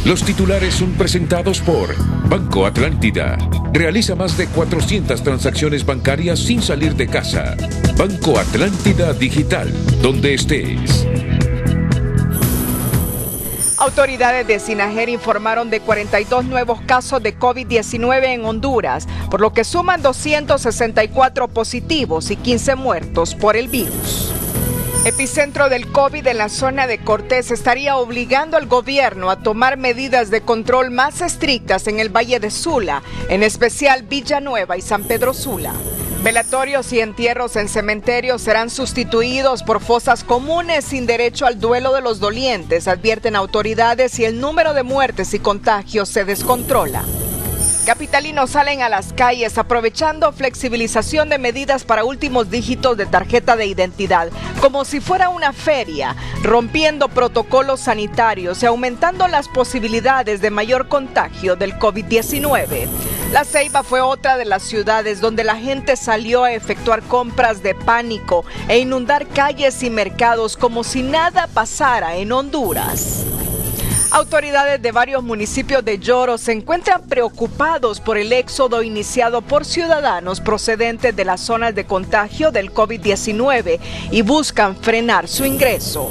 Los titulares son presentados por Banco Atlántida. Realiza más de 400 transacciones bancarias sin salir de casa. Banco Atlántida Digital, donde estés. Autoridades de Sinajer informaron de 42 nuevos casos de COVID-19 en Honduras, por lo que suman 264 positivos y 15 muertos por el virus. Epicentro del COVID en la zona de Cortés estaría obligando al gobierno a tomar medidas de control más estrictas en el Valle de Sula, en especial Villanueva y San Pedro Sula. Velatorios y entierros en cementerios serán sustituidos por fosas comunes sin derecho al duelo de los dolientes, advierten autoridades, y el número de muertes y contagios se descontrola. Capitalinos salen a las calles aprovechando flexibilización de medidas para últimos dígitos de tarjeta de identidad, como si fuera una feria, rompiendo protocolos sanitarios y aumentando las posibilidades de mayor contagio del COVID-19. La Ceiba fue otra de las ciudades donde la gente salió a efectuar compras de pánico e inundar calles y mercados como si nada pasara en Honduras. Autoridades de varios municipios de Yoro se encuentran preocupados por el éxodo iniciado por ciudadanos procedentes de las zonas de contagio del COVID-19 y buscan frenar su ingreso.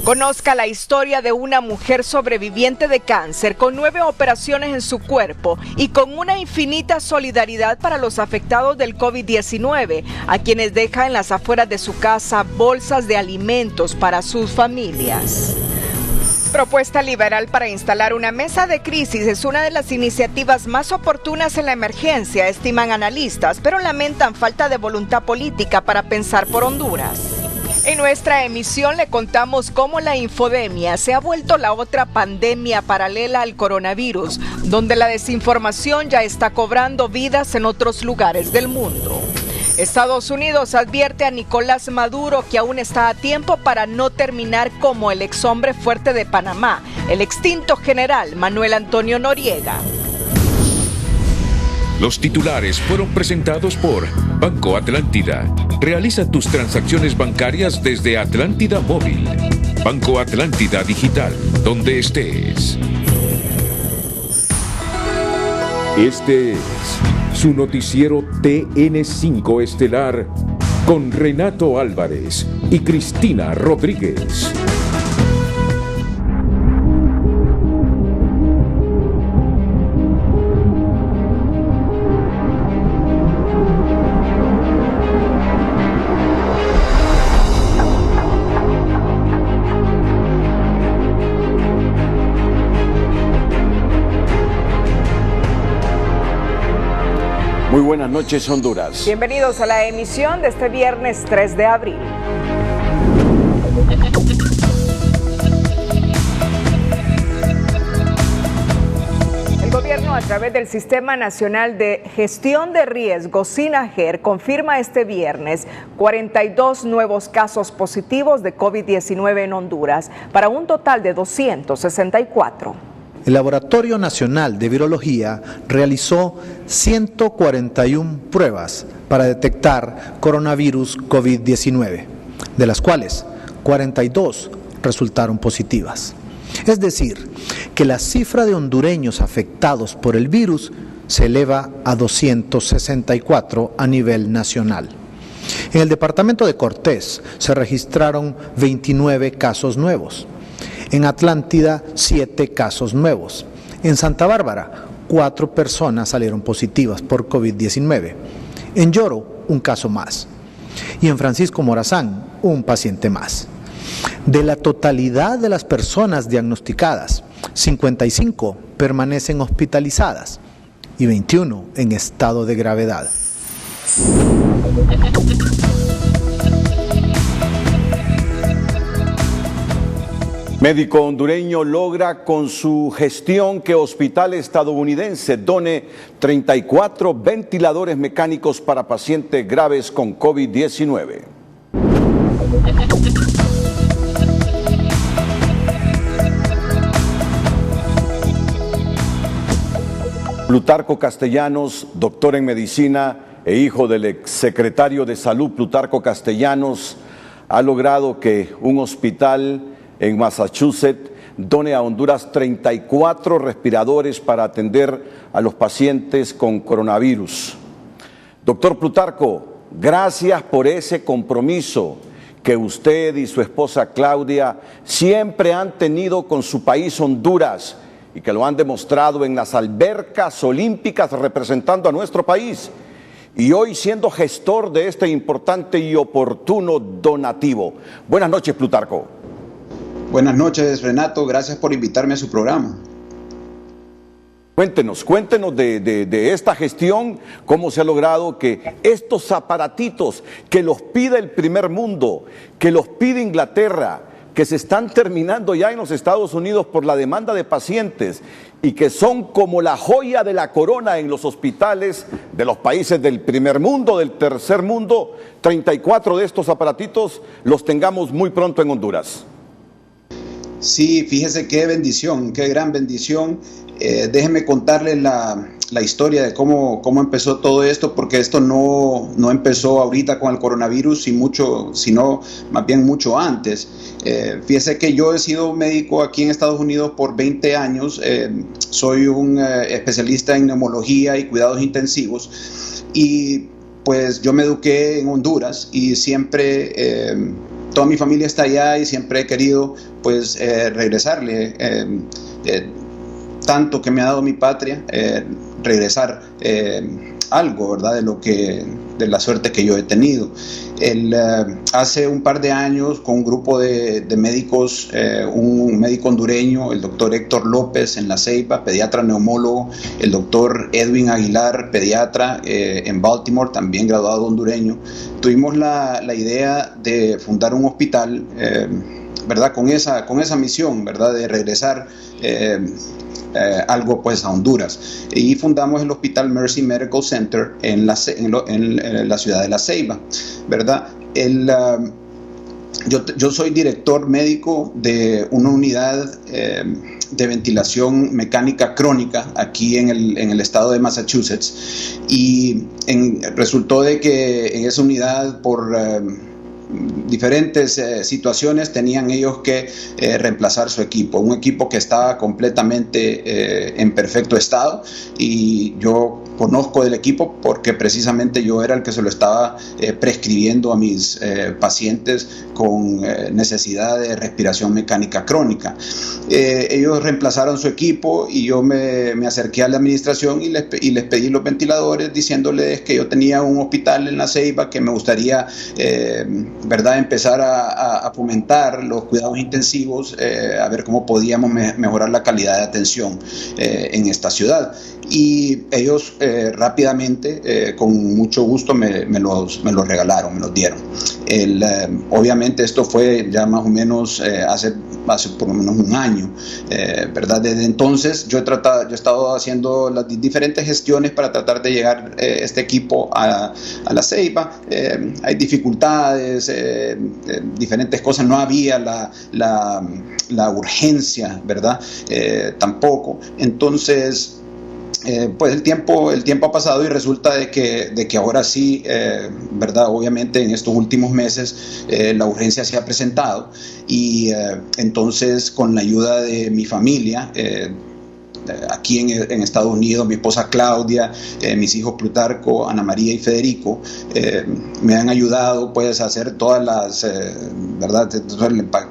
Conozca la historia de una mujer sobreviviente de cáncer con 9 operaciones en su cuerpo y con una infinita solidaridad para los afectados del COVID-19, a quienes deja en las afueras de su casa bolsas de alimentos para sus familias. Propuesta liberal para instalar una mesa de crisis es una de las iniciativas más oportunas en la emergencia, estiman analistas, pero lamentan falta de voluntad política para pensar por Honduras. En nuestra emisión le contamos cómo la infodemia se ha vuelto la otra pandemia paralela al coronavirus, donde la desinformación ya está cobrando vidas en otros lugares del mundo. Estados Unidos advierte a Nicolás Maduro que aún está a tiempo para no terminar como el exhombre fuerte de Panamá, el extinto general Manuel Antonio Noriega. Los titulares fueron presentados por Banco Atlántida. Realiza tus transacciones bancarias desde Atlántida Móvil. Banco Atlántida Digital, donde estés. Este es su noticiero TN5 Estelar con Renato Álvarez y Cristina Rodríguez. Muy buenas noches, Honduras. Bienvenidos a la emisión de este viernes 3 de abril. El gobierno, a través del Sistema Nacional de Gestión de Riesgos, SINAGER, confirma este viernes 42 nuevos casos positivos de COVID-19 en Honduras, para un total de 264. El Laboratorio Nacional de Virología realizó 141 pruebas para detectar coronavirus COVID-19, de las cuales 42 resultaron positivas. Es decir, que la cifra de hondureños afectados por el virus se eleva a 264 a nivel nacional. En el departamento de Cortés se registraron 29 casos nuevos. En Atlántida, 7 casos nuevos. En Santa Bárbara, 4 personas salieron positivas por COVID-19. En Yoro, un caso más. Y en Francisco Morazán, un paciente más. De la totalidad de las personas diagnosticadas, 55 permanecen hospitalizadas y 21 en estado de gravedad. Médico hondureño logra con su gestión que hospital estadounidense done 34 ventiladores mecánicos para pacientes graves con COVID-19. Plutarco Castellanos, doctor en medicina e hijo del exsecretario de Salud Plutarco Castellanos, ha logrado que un hospital en Massachusetts done a Honduras 34 respiradores para atender a los pacientes con coronavirus. Doctor Plutarco, gracias por ese compromiso que usted y su esposa Claudia siempre han tenido con su país Honduras y que lo han demostrado en las albercas olímpicas representando a nuestro país y hoy siendo gestor de este importante y oportuno donativo. Buenas noches, Plutarco. Buenas noches, Renato. Gracias por invitarme a su programa. Cuéntenos de esta gestión, cómo se ha logrado que estos aparatitos que los pide el primer mundo, que los pide Inglaterra, que se están terminando ya en los Estados Unidos por la demanda de pacientes y que son como la joya de la corona en los hospitales de los países del primer mundo, del tercer mundo, 34 de estos aparatitos los tengamos muy pronto en Honduras. Sí, fíjese qué bendición, qué gran bendición. Déjeme contarle la historia de cómo empezó todo esto, porque esto no empezó ahorita con el coronavirus, sino más bien mucho antes. Fíjese que yo he sido médico aquí en Estados Unidos por 20 años, soy un especialista en neumología y cuidados intensivos, y pues yo me eduqué en Honduras y siempre... toda mi familia está allá y siempre he querido pues regresarle tanto que me ha dado mi patria, regresar algo, ¿verdad? De la suerte que yo he tenido. Hace un par de años, con un grupo de médicos, un médico hondureño, el doctor Héctor López en La Ceiba, pediatra neumólogo, el doctor Edwin Aguilar, pediatra en Baltimore, también graduado hondureño, tuvimos la idea de fundar un hospital, ¿verdad? Con esa misión, ¿verdad? De regresar algo pues a Honduras, y fundamos el Hospital Mercy Medical Center en la ciudad de La Ceiba, ¿verdad? Yo soy director médico de una unidad de ventilación mecánica crónica aquí en el estado de Massachusetts, y resultó de que en esa unidad por diferentes situaciones tenían ellos que reemplazar su equipo, un equipo que estaba completamente en perfecto estado, y yo conozco del equipo porque precisamente yo era el que se lo estaba prescribiendo a mis pacientes con necesidad de respiración mecánica crónica. Ellos reemplazaron su equipo y yo me acerqué a la administración y les pedí los ventiladores, diciéndoles que yo tenía un hospital en La Ceiba que me gustaría ¿verdad? Empezar a fomentar los cuidados intensivos, a ver cómo podíamos mejorar la calidad de atención en esta ciudad. Y ellos rápidamente, con mucho gusto, me los regalaron, me los dieron. Obviamente esto fue ya más o menos hace por lo menos un año, ¿verdad? Desde entonces yo he estado haciendo las diferentes gestiones para tratar de llegar este equipo a La Ceiba. Hay dificultades, diferentes cosas, no había la urgencia, ¿verdad? Tampoco. Entonces, pues el tiempo ha pasado y resulta de que ahora sí, ¿verdad? Obviamente en estos últimos meses la urgencia se ha presentado, y entonces con la ayuda de mi familia, aquí en Estados Unidos, mi esposa Claudia, mis hijos Plutarco, Ana María y Federico, me han ayudado pues a hacer todas las, ¿verdad?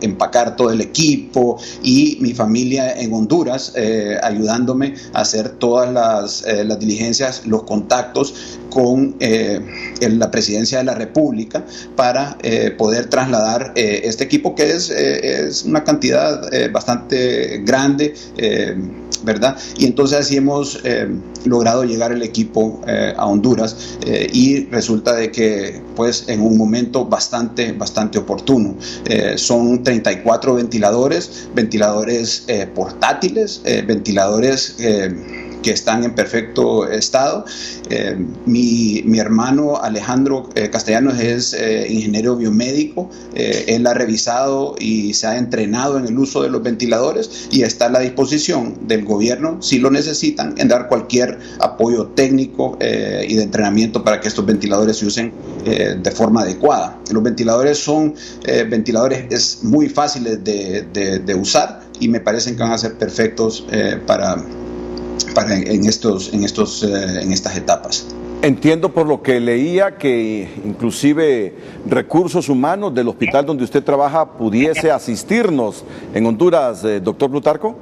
Empacar todo el equipo, y mi familia en Honduras ayudándome a hacer todas las diligencias, los contactos con la Presidencia de la República para poder trasladar este equipo, que es una cantidad bastante grande, ¿verdad? Y entonces así hemos logrado llegar el equipo a Honduras, y resulta de que pues en un momento bastante oportuno. Son 34 ventiladores portátiles, ventiladores que están en perfecto estado. Mi hermano Alejandro Castellanos es ingeniero biomédico. Él ha revisado y se ha entrenado en el uso de los ventiladores y está a la disposición del gobierno, si lo necesitan, en dar cualquier apoyo técnico y de entrenamiento para que estos ventiladores se usen de forma adecuada. Los ventiladores son ventiladores muy fáciles de usar, y me parecen que van a ser perfectos en estas etapas. Entiendo por lo que leía que inclusive recursos humanos del hospital donde usted trabaja pudiese asistirnos en Honduras, doctor Plutarco.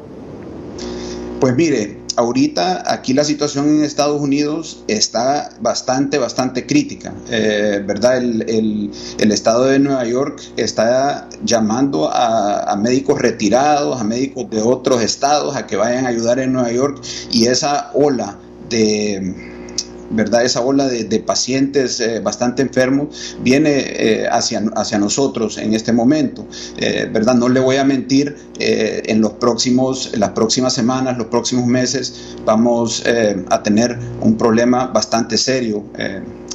Pues mire, ahorita aquí la situación en Estados Unidos está bastante crítica, ¿verdad? El estado de Nueva York está llamando a médicos retirados, a médicos de otros estados a que vayan a ayudar en Nueva York, y esa ola de pacientes bastante enfermos viene hacia nosotros en este momento, ¿verdad? No le voy a mentir, en las próximas semanas, los próximos meses vamos a tener un problema bastante serio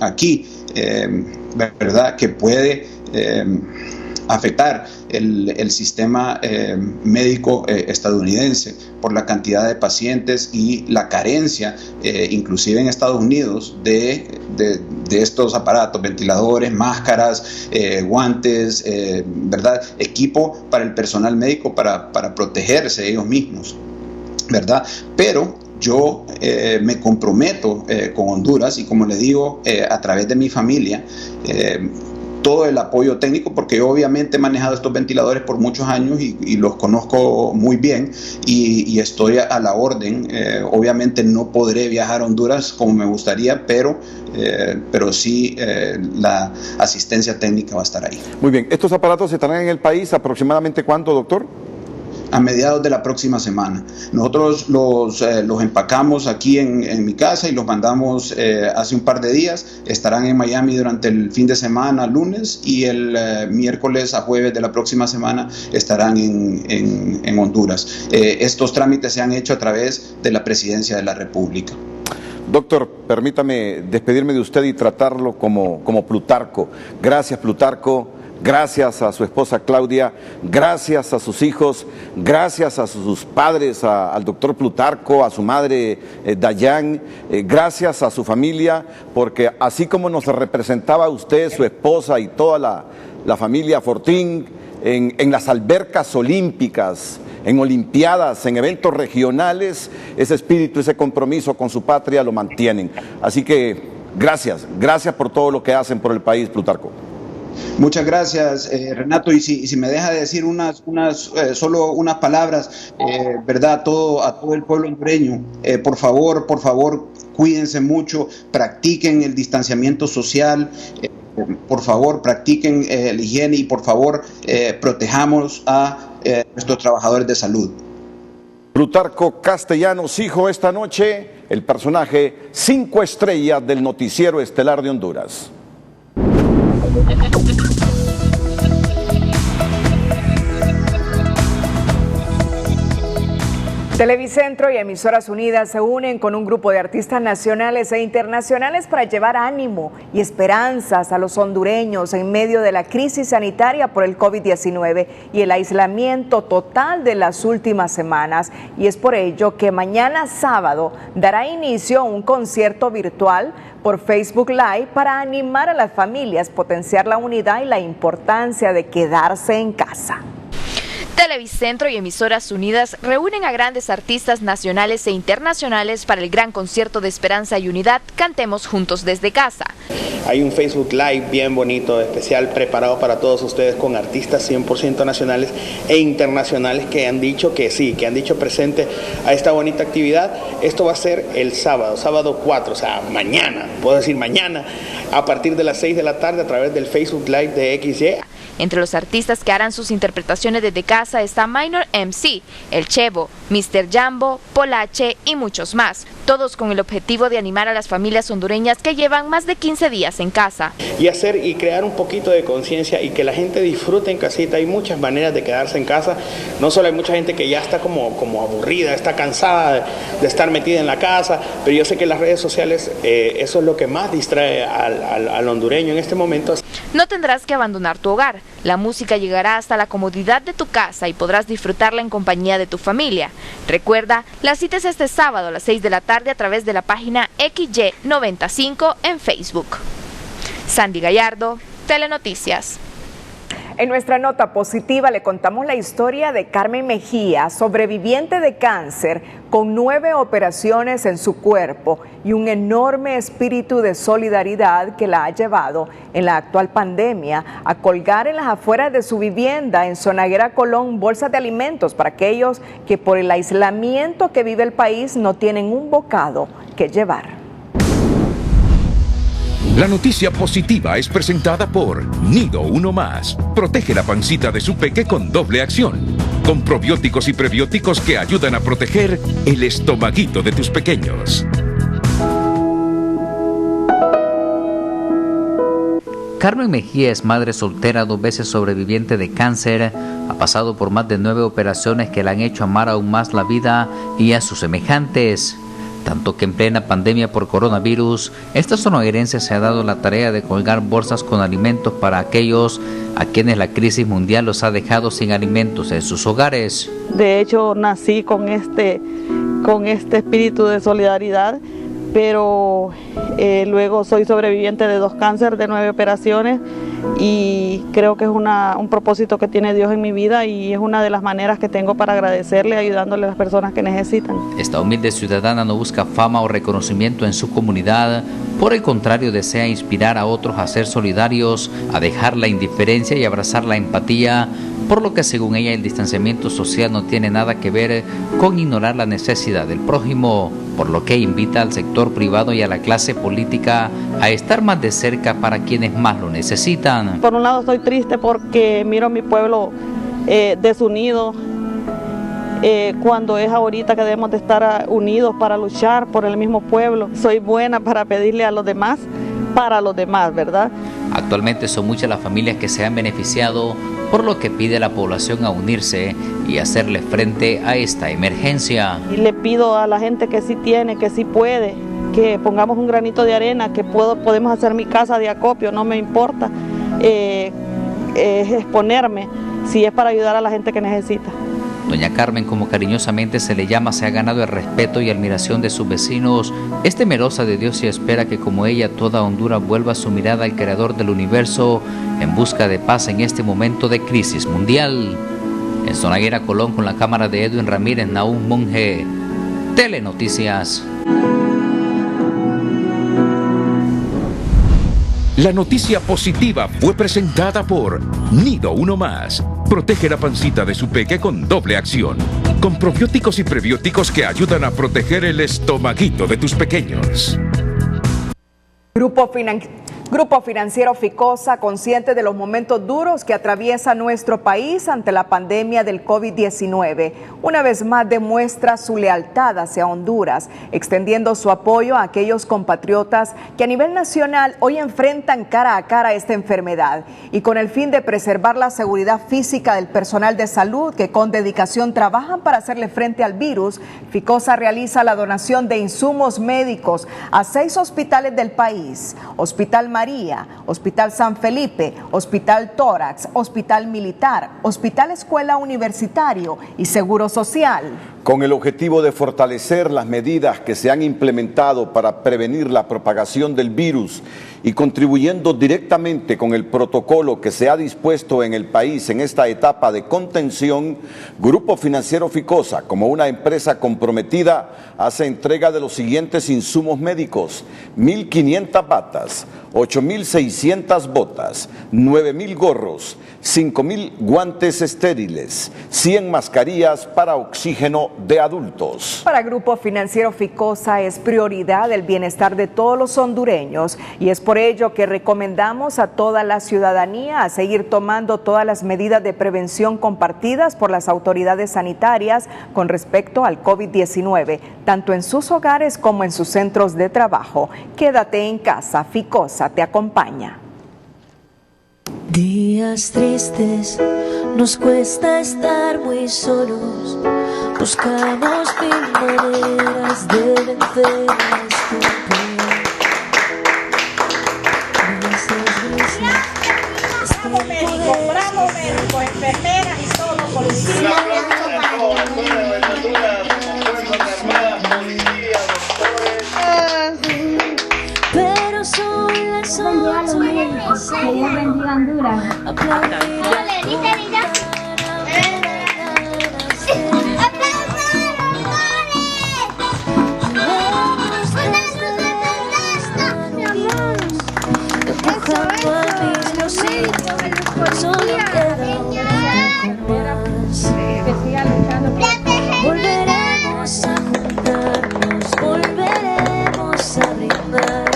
aquí, ¿verdad? Que puede afectar el sistema médico estadounidense por la cantidad de pacientes y la carencia, inclusive en Estados Unidos, de estos aparatos, ventiladores, máscaras, guantes, ¿verdad? Equipo para el personal médico para protegerse ellos mismos, ¿verdad? Pero yo me comprometo con Honduras y, como le digo, a través de mi familia, todo el apoyo técnico, porque yo obviamente he manejado estos ventiladores por muchos años y los conozco muy bien, y estoy a la orden. Obviamente no podré viajar a Honduras como me gustaría, pero sí la asistencia técnica va a estar ahí. Muy bien, ¿estos aparatos estarán en el país aproximadamente cuándo, doctor? A mediados de la próxima semana. Nosotros los empacamos aquí en mi casa y los mandamos hace un par de días. Estarán en Miami durante el fin de semana, lunes, y el miércoles a jueves de la próxima semana estarán en Honduras. Estos trámites se han hecho a través de la Presidencia de la República. Doctor, permítame despedirme de usted y tratarlo como Plutarco. Gracias, Plutarco. Gracias a su esposa Claudia, gracias a sus hijos, gracias a sus padres, al doctor Plutarco, a su madre Dayan, gracias a su familia, porque así como nos representaba usted, su esposa y toda la familia Fortín en las albercas olímpicas, en olimpiadas, en eventos regionales, ese espíritu, ese compromiso con su patria lo mantienen. Así que gracias por todo lo que hacen por el país, Plutarco. Muchas gracias, Renato, y si me deja decir solo unas palabras, ¿verdad? A todo el pueblo hondureño, por favor, cuídense mucho, practiquen el distanciamiento social, por favor, practiquen la higiene, y por favor, protejamos a nuestros trabajadores de salud. Plutarco Castellanos, hijo, esta noche el personaje 5 estrellas del noticiero estelar de Honduras. Televicentro y Emisoras Unidas se unen con un grupo de artistas nacionales e internacionales para llevar ánimo y esperanzas a los hondureños en medio de la crisis sanitaria por el COVID-19 y el aislamiento total de las últimas semanas. Y es por ello que mañana sábado dará inicio un concierto virtual por Facebook Live para animar a las familias, potenciar la unidad y la importancia de quedarse en casa. Televicentro y Emisoras Unidas reúnen a grandes artistas nacionales e internacionales para el gran concierto de esperanza y unidad Cantemos Juntos desde Casa. Hay un Facebook Live bien bonito, especial, preparado para todos ustedes, con artistas 100% nacionales e internacionales que han dicho que sí, que han dicho presente a esta bonita actividad. Esto va a ser el sábado 4, o sea, mañana, puedo decir mañana, a partir de las 6 de la tarde a través del Facebook Live de XY. Entre los artistas que harán sus interpretaciones desde casa está Minor MC, El Chevo, Mr. Jambo, Polache y muchos más, todos con el objetivo de animar a las familias hondureñas que llevan más de 15 días en casa. Y hacer y crear un poquito de conciencia y que la gente disfrute en casita. Hay muchas maneras de quedarse en casa, no solo hay mucha gente que ya está como aburrida, está cansada de estar metida en la casa, pero yo sé que las redes sociales, eso es lo que más distrae al hondureño en este momento. No tendrás que abandonar tu hogar. La música llegará hasta la comodidad de tu casa y podrás disfrutarla en compañía de tu familia. Recuerda, la cita es este sábado a las 6 de la tarde a través de la página XY95 en Facebook. Sandy Gallardo, Telenoticias. En nuestra nota positiva le contamos la historia de Carmen Mejía, sobreviviente de cáncer, con 9 operaciones en su cuerpo y un enorme espíritu de solidaridad que la ha llevado en la actual pandemia a colgar en las afueras de su vivienda en Zonaguera, Colón, bolsas de alimentos para aquellos que por el aislamiento que vive el país no tienen un bocado que llevar. La noticia positiva es presentada por Nido Uno Más. Protege la pancita de su peque con doble acción. Con probióticos y prebióticos que ayudan a proteger el estomaguito de tus pequeños. Carmen Mejía es madre soltera, 2 veces sobreviviente de cáncer. Ha pasado por más de 9 operaciones que le han hecho amar aún más la vida y a sus semejantes. Tanto que en plena pandemia por coronavirus, esta sonoguerense se ha dado la tarea de colgar bolsas con alimentos para aquellos a quienes la crisis mundial los ha dejado sin alimentos en sus hogares. De hecho, nací con este espíritu de solidaridad, pero luego soy sobreviviente de 2 cánceres, de 9 operaciones, y creo que es un propósito que tiene Dios en mi vida y es una de las maneras que tengo para agradecerle, ayudándole a las personas que necesitan. Esta humilde ciudadana no busca fama o reconocimiento en su comunidad, por el contrario desea inspirar a otros a ser solidarios, a dejar la indiferencia y abrazar la empatía, por lo que según ella el distanciamiento social no tiene nada que ver con ignorar la necesidad del prójimo, por lo que invita al sector privado y a la clase política a estar más de cerca para quienes más lo necesitan. Por un lado estoy triste porque miro a mi pueblo desunido, cuando es ahorita que debemos de estar unidos para luchar por el mismo pueblo. Soy buena para pedirle a los demás, para los demás, ¿verdad? Actualmente son muchas las familias que se han beneficiado, por lo que pide a la población a unirse y hacerle frente a esta emergencia. Y le pido a la gente que sí tiene, que sí puede, que pongamos un granito de arena, que podemos hacer mi casa de acopio, no me importa exponerme, si es para ayudar a la gente que necesita. Doña Carmen, como cariñosamente se le llama, se ha ganado el respeto y admiración de sus vecinos. Es temerosa de Dios y espera que como ella toda Honduras vuelva su mirada al Creador del universo en busca de paz en este momento de crisis mundial. En Zonaguera, Colón, con la cámara de Edwin Ramírez, Nahum Monge, Telenoticias. La noticia positiva fue presentada por Nido Uno Más. Protege la pancita de su peque con doble acción. Con probióticos y prebióticos que ayudan a proteger el estomaguito de tus pequeños. Grupo Financiero Ficosa, consciente de los momentos duros que atraviesa nuestro país ante la pandemia del COVID-19, una vez más demuestra su lealtad hacia Honduras, extendiendo su apoyo a aquellos compatriotas que a nivel nacional hoy enfrentan cara a cara esta enfermedad, y con el fin de preservar la seguridad física del personal de salud que con dedicación trabajan para hacerle frente al virus. Ficosa realiza la donación de insumos médicos a 6 hospitales del país: Hospital María, Hospital San Felipe, Hospital Tórax, Hospital Militar, Hospital Escuela Universitario y Seguro Social. Con el objetivo de fortalecer las medidas que se han implementado para prevenir la propagación del virus y contribuyendo directamente con el protocolo que se ha dispuesto en el país en esta etapa de contención, Grupo Financiero Ficosa, como una empresa comprometida, hace entrega de los siguientes insumos médicos: 1.500 batas, 8.600 botas, 9.000 gorros, 5.000 guantes estériles, 100 mascarillas para oxígeno de adultos. Para Grupo Financiero Ficosa es prioridad el bienestar de todos los hondureños, y es por ello que recomendamos a toda la ciudadanía a seguir tomando todas las medidas de prevención compartidas por las autoridades sanitarias con respecto al COVID-19, tanto en sus hogares como en sus centros de trabajo. Quédate en casa, Ficosa te acompaña. Días tristes, nos cuesta estar muy solos, buscamos mil maneras de vencer este tiempo. Bravo médico, enfermeras y todo, policía. Pero son las 8:26. Honduras. Volveremos a juntarnos, volveremos a brindar.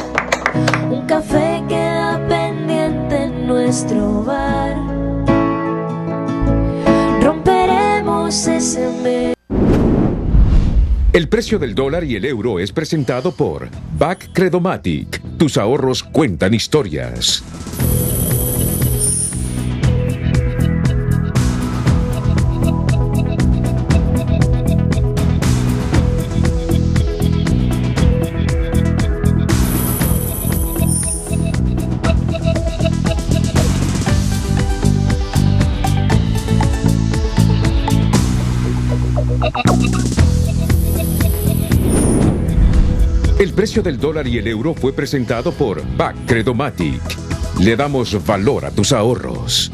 Un café queda pendiente en nuestro bar. Romperemos ese mes. El precio del dólar y el euro es presentado por BAC Credomatic. Tus ahorros cuentan historias. El precio del dólar y el euro fue presentado por BAC Credomatic. Le damos valor a tus ahorros.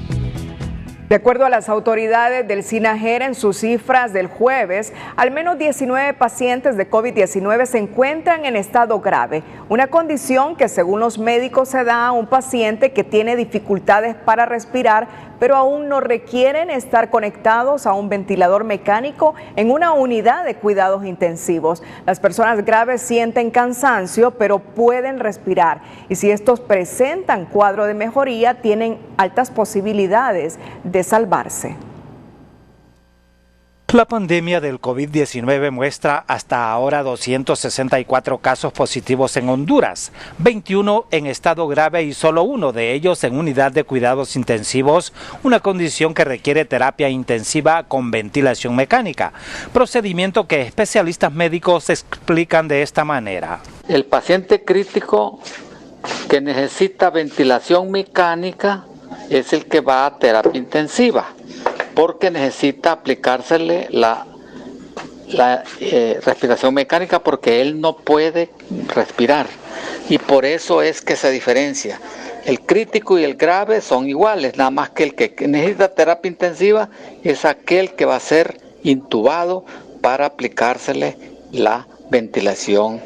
De acuerdo a las autoridades del SINAGER, en sus cifras del jueves, al menos 19 pacientes de COVID-19 se encuentran en estado grave, una condición que según los médicos se da a un paciente que tiene dificultades para respirar, pero aún no requieren estar conectados a un ventilador mecánico en una unidad de cuidados intensivos. Las personas graves sienten cansancio, pero pueden respirar, y si estos presentan cuadro de mejoría, tienen altas posibilidades de salvarse. La pandemia del COVID-19 muestra hasta ahora 264 casos positivos en Honduras, 21 en estado grave y solo uno de ellos en unidad de cuidados intensivos, una condición que requiere terapia intensiva con ventilación mecánica, procedimiento que especialistas médicos explican de esta manera. El paciente crítico que necesita ventilación mecánica es el que va a terapia intensiva, porque necesita aplicársele la respiración mecánica porque él no puede respirar, y por eso es que se diferencia. El crítico y el grave son iguales, nada más que el que necesita terapia intensiva es aquel que va a ser intubado para aplicársele la ventilación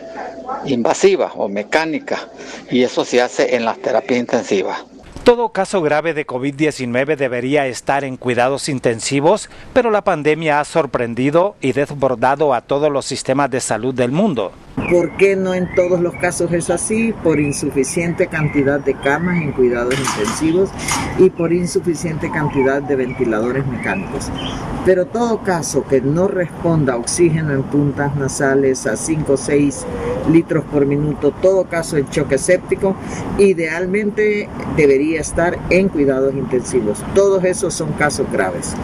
invasiva o mecánica, y eso se hace en las terapias intensivas. Todo caso grave de COVID-19 debería estar en cuidados intensivos, pero la pandemia ha sorprendido y desbordado a todos los sistemas de salud del mundo. ¿Por qué no en todos los casos es así? Por insuficiente cantidad de camas en cuidados intensivos y por insuficiente cantidad de ventiladores mecánicos. Pero todo caso que no responda a oxígeno en puntas nasales a 5 o 6 litros por minuto, todo caso de choque séptico, idealmente debería estar en cuidados intensivos. Todos esos son casos graves.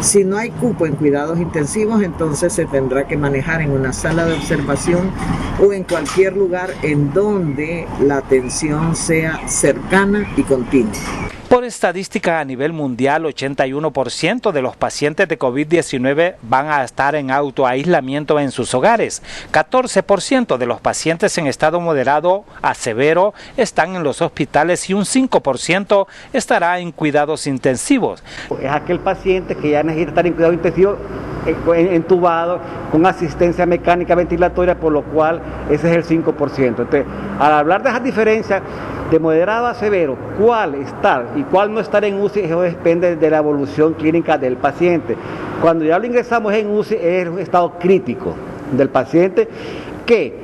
Si no hay cupo en cuidados intensivos, entonces se tendrá que manejar en una sala de observación o en cualquier lugar en donde la atención sea cercana y continua. Por estadística a nivel mundial, 81% de los pacientes de COVID-19 van a estar en autoaislamiento en sus hogares. 14% de los pacientes en estado moderado a severo están en los hospitales y un 5% estará en cuidados intensivos. Es aquel paciente que ya necesita estar en cuidado intensivo, entubado, con asistencia mecánica ventilatoria, por lo cual ese es el 5%. Entonces, al hablar de esas diferencias de moderado a severo, cuál estar y cuál no estar en UCI, eso depende de la evolución clínica del paciente. Cuando ya lo ingresamos en UCI, es un estado crítico del paciente que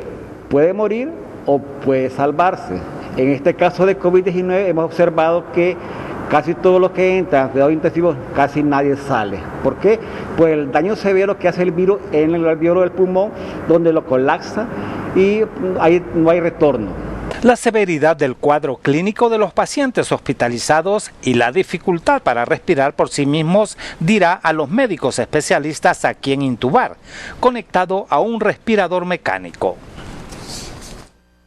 puede morir o puede salvarse. En este caso de COVID-19 hemos observado que casi todos los que entran a cuidados intensivos, casi nadie sale. ¿Por qué? Pues el daño severo que hace el virus en el alveolo del pulmón, donde lo colapsa y ahí no hay retorno. La severidad del cuadro clínico de los pacientes hospitalizados y la dificultad para respirar por sí mismos dirá a los médicos especialistas a quién intubar, conectado a un respirador mecánico.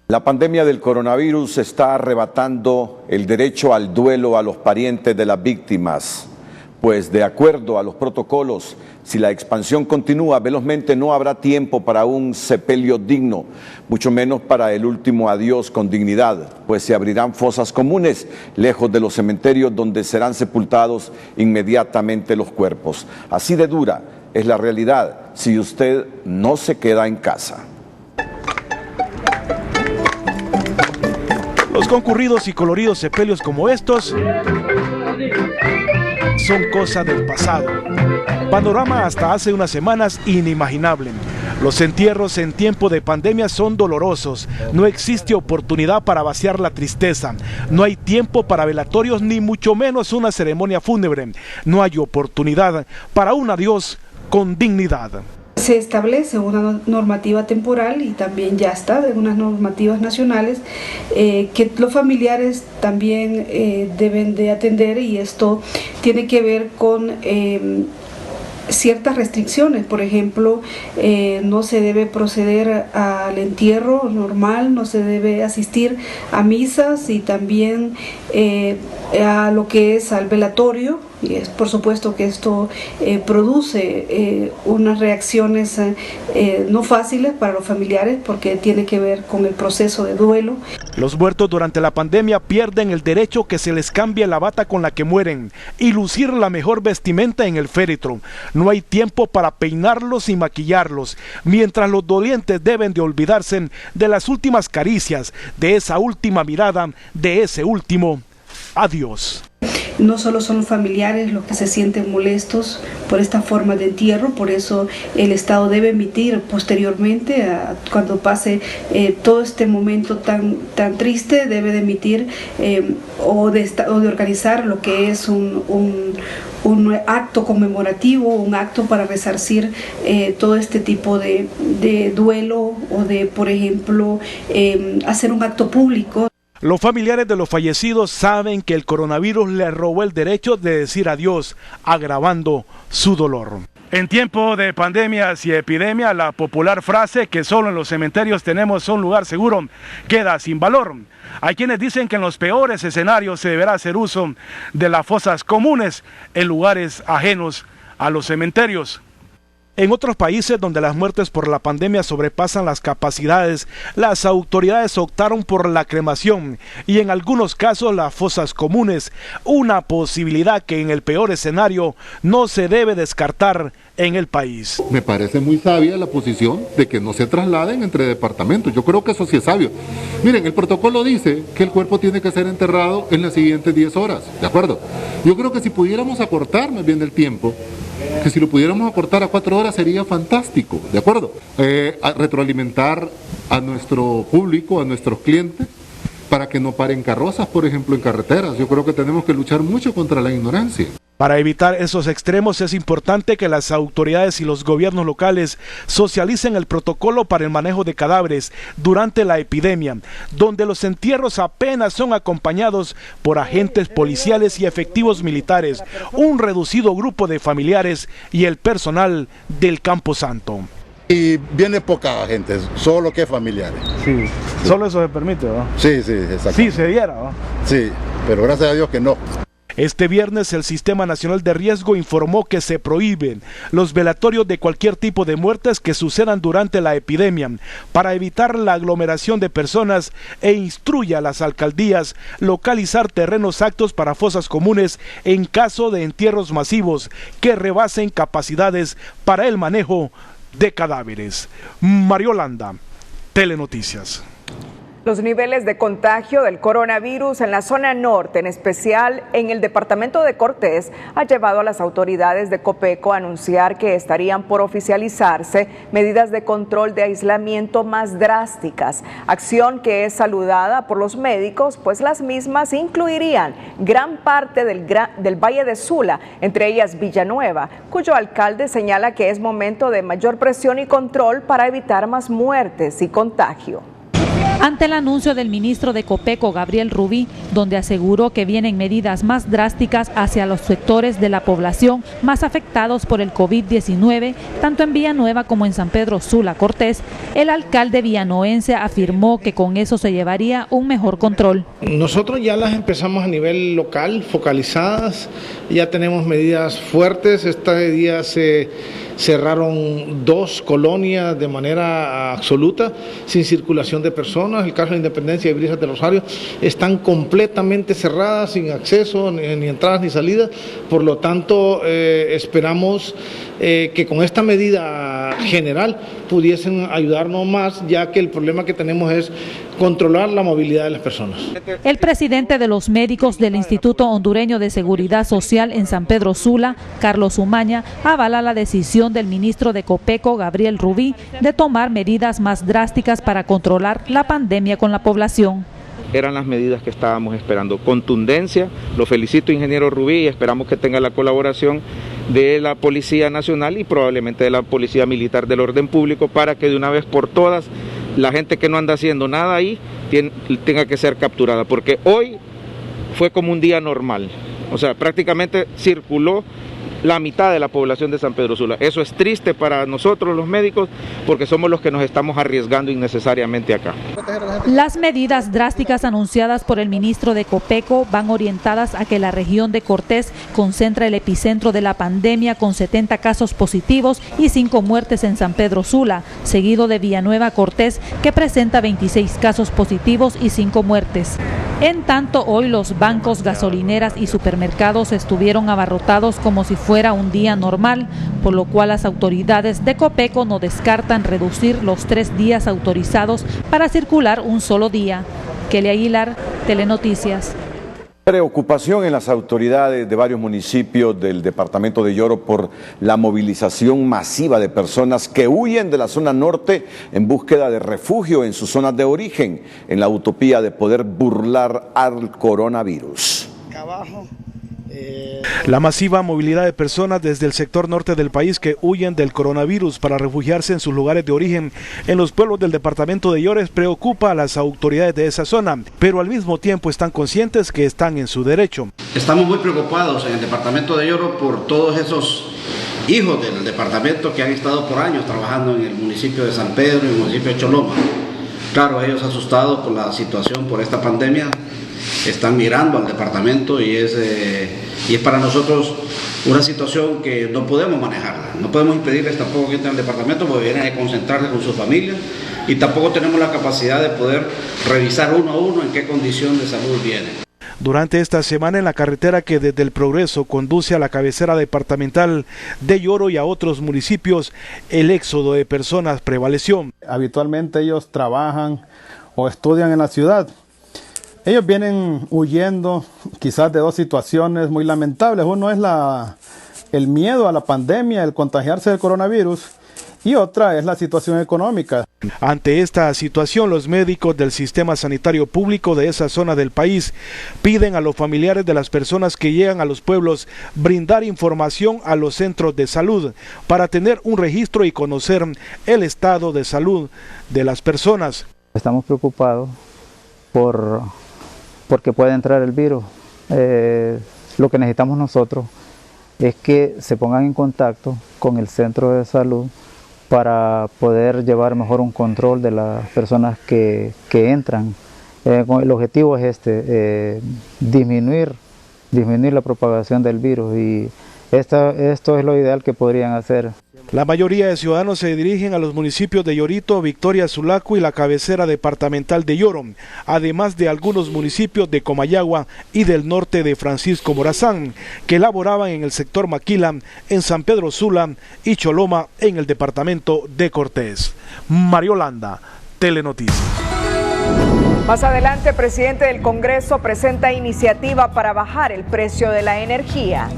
La pandemia del coronavirus está arrebatando el derecho al duelo a los parientes de las víctimas. pues de acuerdo a los protocolos, si la expansión continúa velozmente no habrá tiempo para un sepelio digno, mucho menos para el último adiós con dignidad, pues se abrirán fosas comunes lejos de los cementerios donde serán sepultados inmediatamente los cuerpos. Así de dura es la realidad si usted no se queda en casa. Los concurridos y coloridos sepelios como estos son cosa del pasado. Panorama hasta hace unas semanas inimaginable. Los entierros en tiempo de pandemia son dolorosos. No existe oportunidad para vaciar la tristeza. No hay tiempo para velatorios ni mucho menos una ceremonia fúnebre. No hay oportunidad para un adiós con dignidad. Se establece una normativa temporal y también ya está de unas normativas nacionales que los familiares también deben de atender, y esto tiene que ver con ciertas restricciones. Por ejemplo, no se debe proceder al entierro normal, no se debe asistir a misas y también a lo que es al velatorio. Y es por supuesto que esto produce unas reacciones no fáciles para los familiares, porque tiene que ver con el proceso de duelo. Los muertos durante la pandemia pierden el derecho que se les cambie la bata con la que mueren y lucir la mejor vestimenta en el féretro. No hay tiempo para peinarlos y maquillarlos, mientras los dolientes deben de olvidarse de las últimas caricias, de esa última mirada, de ese último adiós. No solo son los familiares los que se sienten molestos por esta forma de entierro, por eso el Estado debe emitir posteriormente, cuando pase todo este momento tan triste, debe de emitir o de organizar lo que es un acto conmemorativo, un acto para resarcir todo este tipo de duelo, o de, por ejemplo, hacer un acto público. Los familiares de los fallecidos saben que el coronavirus les robó el derecho de decir adiós, agravando su dolor. En tiempo de pandemias y epidemia, la popular frase que solo en los cementerios tenemos un lugar seguro queda sin valor. Hay quienes dicen que en los peores escenarios se deberá hacer uso de las fosas comunes en lugares ajenos a los cementerios. En otros países donde las muertes por la pandemia sobrepasan las capacidades, las autoridades optaron por la cremación y en algunos casos las fosas comunes, una posibilidad que en el peor escenario no se debe descartar en el país. Me parece muy sabia la posición de que no se trasladen entre departamentos. Yo creo que eso sí es sabio. Miren, el protocolo dice que el cuerpo tiene que ser enterrado en las siguientes 10 horas, ¿de acuerdo? Yo creo que si pudiéramos acortar más bien el tiempo, que si lo pudiéramos acortar a 4 horas sería fantástico, ¿de acuerdo? A retroalimentar a nuestro público, a nuestros clientes, para que no paren carrozas, por ejemplo, en carreteras. Yo creo que tenemos que luchar mucho contra la ignorancia. Para evitar esos extremos es importante que las autoridades y los gobiernos locales socialicen el protocolo para el manejo de cadáveres durante la epidemia, donde los entierros apenas son acompañados por agentes policiales y efectivos militares, un reducido grupo de familiares y el personal del Camposanto. Y viene poca gente, solo que familiares. Sí, solo eso se permite, ¿no? Sí, exacto. Sí, se diera, ¿no? Sí, pero gracias a Dios que no. Este viernes el Sistema Nacional de Riesgo informó que se prohíben los velatorios de cualquier tipo de muertes que sucedan durante la epidemia para evitar la aglomeración de personas e instruye a las alcaldías localizar terrenos aptos para fosas comunes en caso de entierros masivos que rebasen capacidades para el manejo de cadáveres. Mariolanda, Telenoticias. Los niveles de contagio del coronavirus en la zona norte, en especial en el departamento de Cortés, ha llevado a las autoridades de Copeco a anunciar que estarían por oficializarse medidas de control de aislamiento más drásticas, acción que es saludada por los médicos, pues las mismas incluirían gran parte del Valle de Sula, entre ellas Villanueva, cuyo alcalde señala que es momento de mayor presión y control para evitar más muertes y contagio. ante el anuncio del ministro de Copeco, Gabriel Rubí, donde aseguró que vienen medidas más drásticas hacia los sectores de la población más afectados por el COVID-19, tanto en Villanueva como en San Pedro Sula, Cortés. El alcalde villanoense afirmó que con eso se llevaría un mejor control. Nosotros ya las empezamos a nivel local, focalizadas, ya tenemos medidas fuertes. Este día se cerraron 2 colonias de manera absoluta, sin circulación de personas. El caso de la Independencia y Brisas del Rosario están completamente cerradas, sin acceso, ni entradas ni salidas. Por lo tanto, esperamos que con esta medida general pudiesen ayudarnos más, ya que el problema que tenemos es controlar la movilidad de las personas. El presidente de los médicos del Instituto Hondureño de Seguridad Social en San Pedro Sula, Carlos Umaña, avala la decisión del ministro de Copeco, Gabriel Rubí, de tomar medidas más drásticas para controlar la pandemia con la población. Eran las medidas que estábamos esperando. Contundencia, lo felicito, ingeniero Rubí, y esperamos que tenga la colaboración de la Policía Nacional y probablemente de la Policía Militar del Orden Público para que de una vez por todas la gente que no anda haciendo nada ahí tenga que ser capturada, porque hoy fue como un día normal, o sea, prácticamente circuló la mitad de la población de San Pedro Sula. Eso es triste para nosotros los médicos porque somos los que nos estamos arriesgando innecesariamente acá. Las medidas drásticas anunciadas por el ministro de Copeco van orientadas a que la región de Cortés concentra el epicentro de la pandemia con 70 casos positivos y 5 muertes en San Pedro Sula, seguido de Villanueva Cortés, que presenta 26 casos positivos y 5 muertes. En tanto, hoy los bancos, gasolineras y supermercados estuvieron abarrotados como si fuera un día normal, por lo cual las autoridades de Copeco no descartan reducir los 3 días autorizados para circular un solo día. Kelly Aguilar, Telenoticias. Preocupación en las autoridades de varios municipios del departamento de Yoro por la movilización masiva de personas que huyen de la zona norte en búsqueda de refugio en sus zonas de origen, en la utopía de poder burlar al coronavirus. La masiva movilidad de personas desde el sector norte del país que huyen del coronavirus para refugiarse en sus lugares de origen en los pueblos del departamento de Yoro preocupa a las autoridades de esa zona, pero al mismo tiempo están conscientes que están en su derecho. Estamos muy preocupados en el departamento de Yoro por todos esos hijos del departamento que han estado por años trabajando en el municipio de San Pedro y el municipio de Choloma. Claro, ellos asustados por la situación, por esta pandemia, están mirando al departamento y es para nosotros una situación que no podemos manejarla. No podemos impedirles tampoco que entren al departamento porque vienen a concentrarse con sus familias y tampoco tenemos la capacidad de poder revisar uno a uno en qué condición de salud vienen. Durante esta semana en la carretera que desde el Progreso conduce a la cabecera departamental de Yoro y a otros municipios, el éxodo de personas prevaleció. Habitualmente ellos trabajan o estudian en la ciudad. Ellos vienen huyendo quizás de 2 situaciones muy lamentables. Uno es el miedo a la pandemia, el contagiarse del coronavirus, y otra es la situación económica. Ante esta situación, los médicos del sistema sanitario público de esa zona del país piden a los familiares de las personas que llegan a los pueblos brindar información a los centros de salud para tener un registro y conocer el estado de salud de las personas. Estamos preocupados porque puede entrar el virus. Lo que necesitamos nosotros es que se pongan en contacto con el centro de salud para poder llevar mejor un control de las personas que entran. El objetivo es disminuir la propagación del virus y esto es lo ideal que podrían hacer. La mayoría de ciudadanos se dirigen a los municipios de Yorito, Victoria, Sulaco y la cabecera departamental de Yoro, además de algunos municipios de Comayagua y del norte de Francisco Morazán, que laboraban en el sector Maquila, en San Pedro Sula y Choloma, en el departamento de Cortés. Mario Landa, Telenoticias. Más adelante, presidente del Congreso presenta iniciativa para bajar el precio de la energía.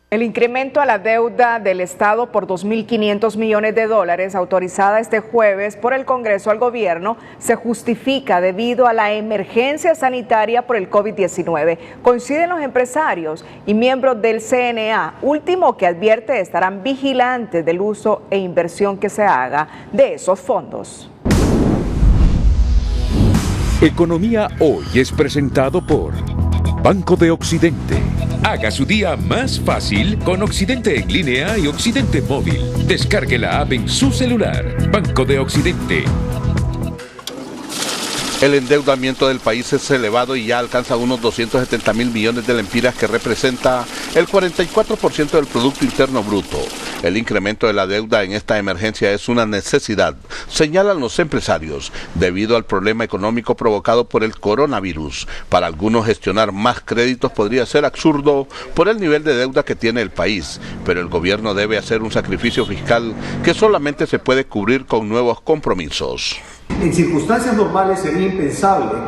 El incremento a la deuda del Estado por $2.500 millones autorizada este jueves por el Congreso al gobierno se justifica debido a la emergencia sanitaria por el COVID-19. Coinciden los empresarios y miembros del CNA, último que advierte estarán vigilantes del uso e inversión que se haga de esos fondos. Economía Hoy es presentado por Banco de Occidente. Haga su día más fácil con Occidente en línea y Occidente móvil. Descargue la app en su celular. Banco de Occidente. El endeudamiento del país es elevado y ya alcanza unos 270.000 millones de lempiras, que representa el 44% del Producto Interno Bruto. El incremento de la deuda en esta emergencia es una necesidad, señalan los empresarios, debido al problema económico provocado por el coronavirus. Para algunos, gestionar más créditos podría ser absurdo por el nivel de deuda que tiene el país, pero el gobierno debe hacer un sacrificio fiscal que solamente se puede cubrir con nuevos compromisos. En circunstancias normales sería impensable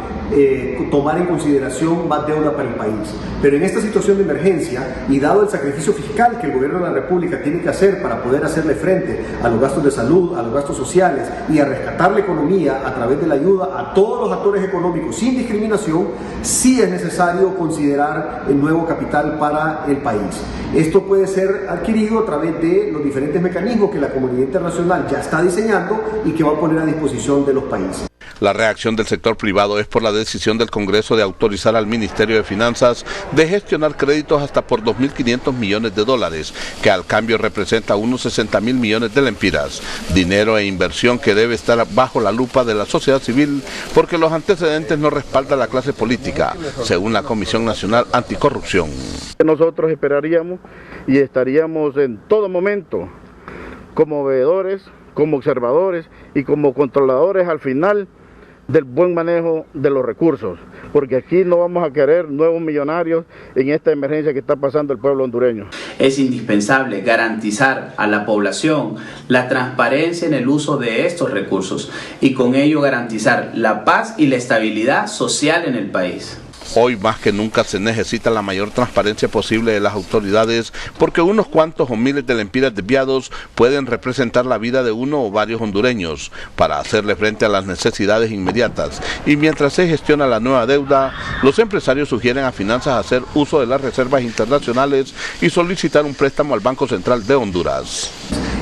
tomar en consideración más deuda para el país, pero en esta situación de emergencia y dado el sacrificio fiscal que el gobierno de la República tiene que hacer para poder hacerle frente a los gastos de salud, a los gastos sociales y a rescatar la economía a través de la ayuda a todos los actores económicos sin discriminación, sí es necesario considerar el nuevo capital para el país. Esto puede ser adquirido a través de los diferentes mecanismos que la comunidad internacional ya está diseñando y que va a poner a disposición de los países. La reacción del sector privado es por la decisión del Congreso de autorizar al Ministerio de Finanzas de gestionar créditos hasta por 2.500 millones de dólares, que al cambio representa unos 60.000 millones de lempiras, dinero e inversión que debe estar bajo la lupa de la sociedad civil porque los antecedentes no respaldan la clase política, según la Comisión Nacional Anticorrupción. Nosotros esperaríamos y estaríamos en todo momento como veedores, como observadores y como controladores al final del buen manejo de los recursos, porque aquí no vamos a querer nuevos millonarios en esta emergencia que está pasando el pueblo hondureño. Es indispensable garantizar a la población la transparencia en el uso de estos recursos y con ello garantizar la paz y la estabilidad social en el país. Hoy más que nunca se necesita la mayor transparencia posible de las autoridades, porque unos cuantos o miles de lempiras desviados pueden representar la vida de uno o varios hondureños para hacerle frente a las necesidades inmediatas. Y mientras se gestiona la nueva deuda, los empresarios sugieren a Finanzas hacer uso de las reservas internacionales y solicitar un préstamo al Banco Central de Honduras.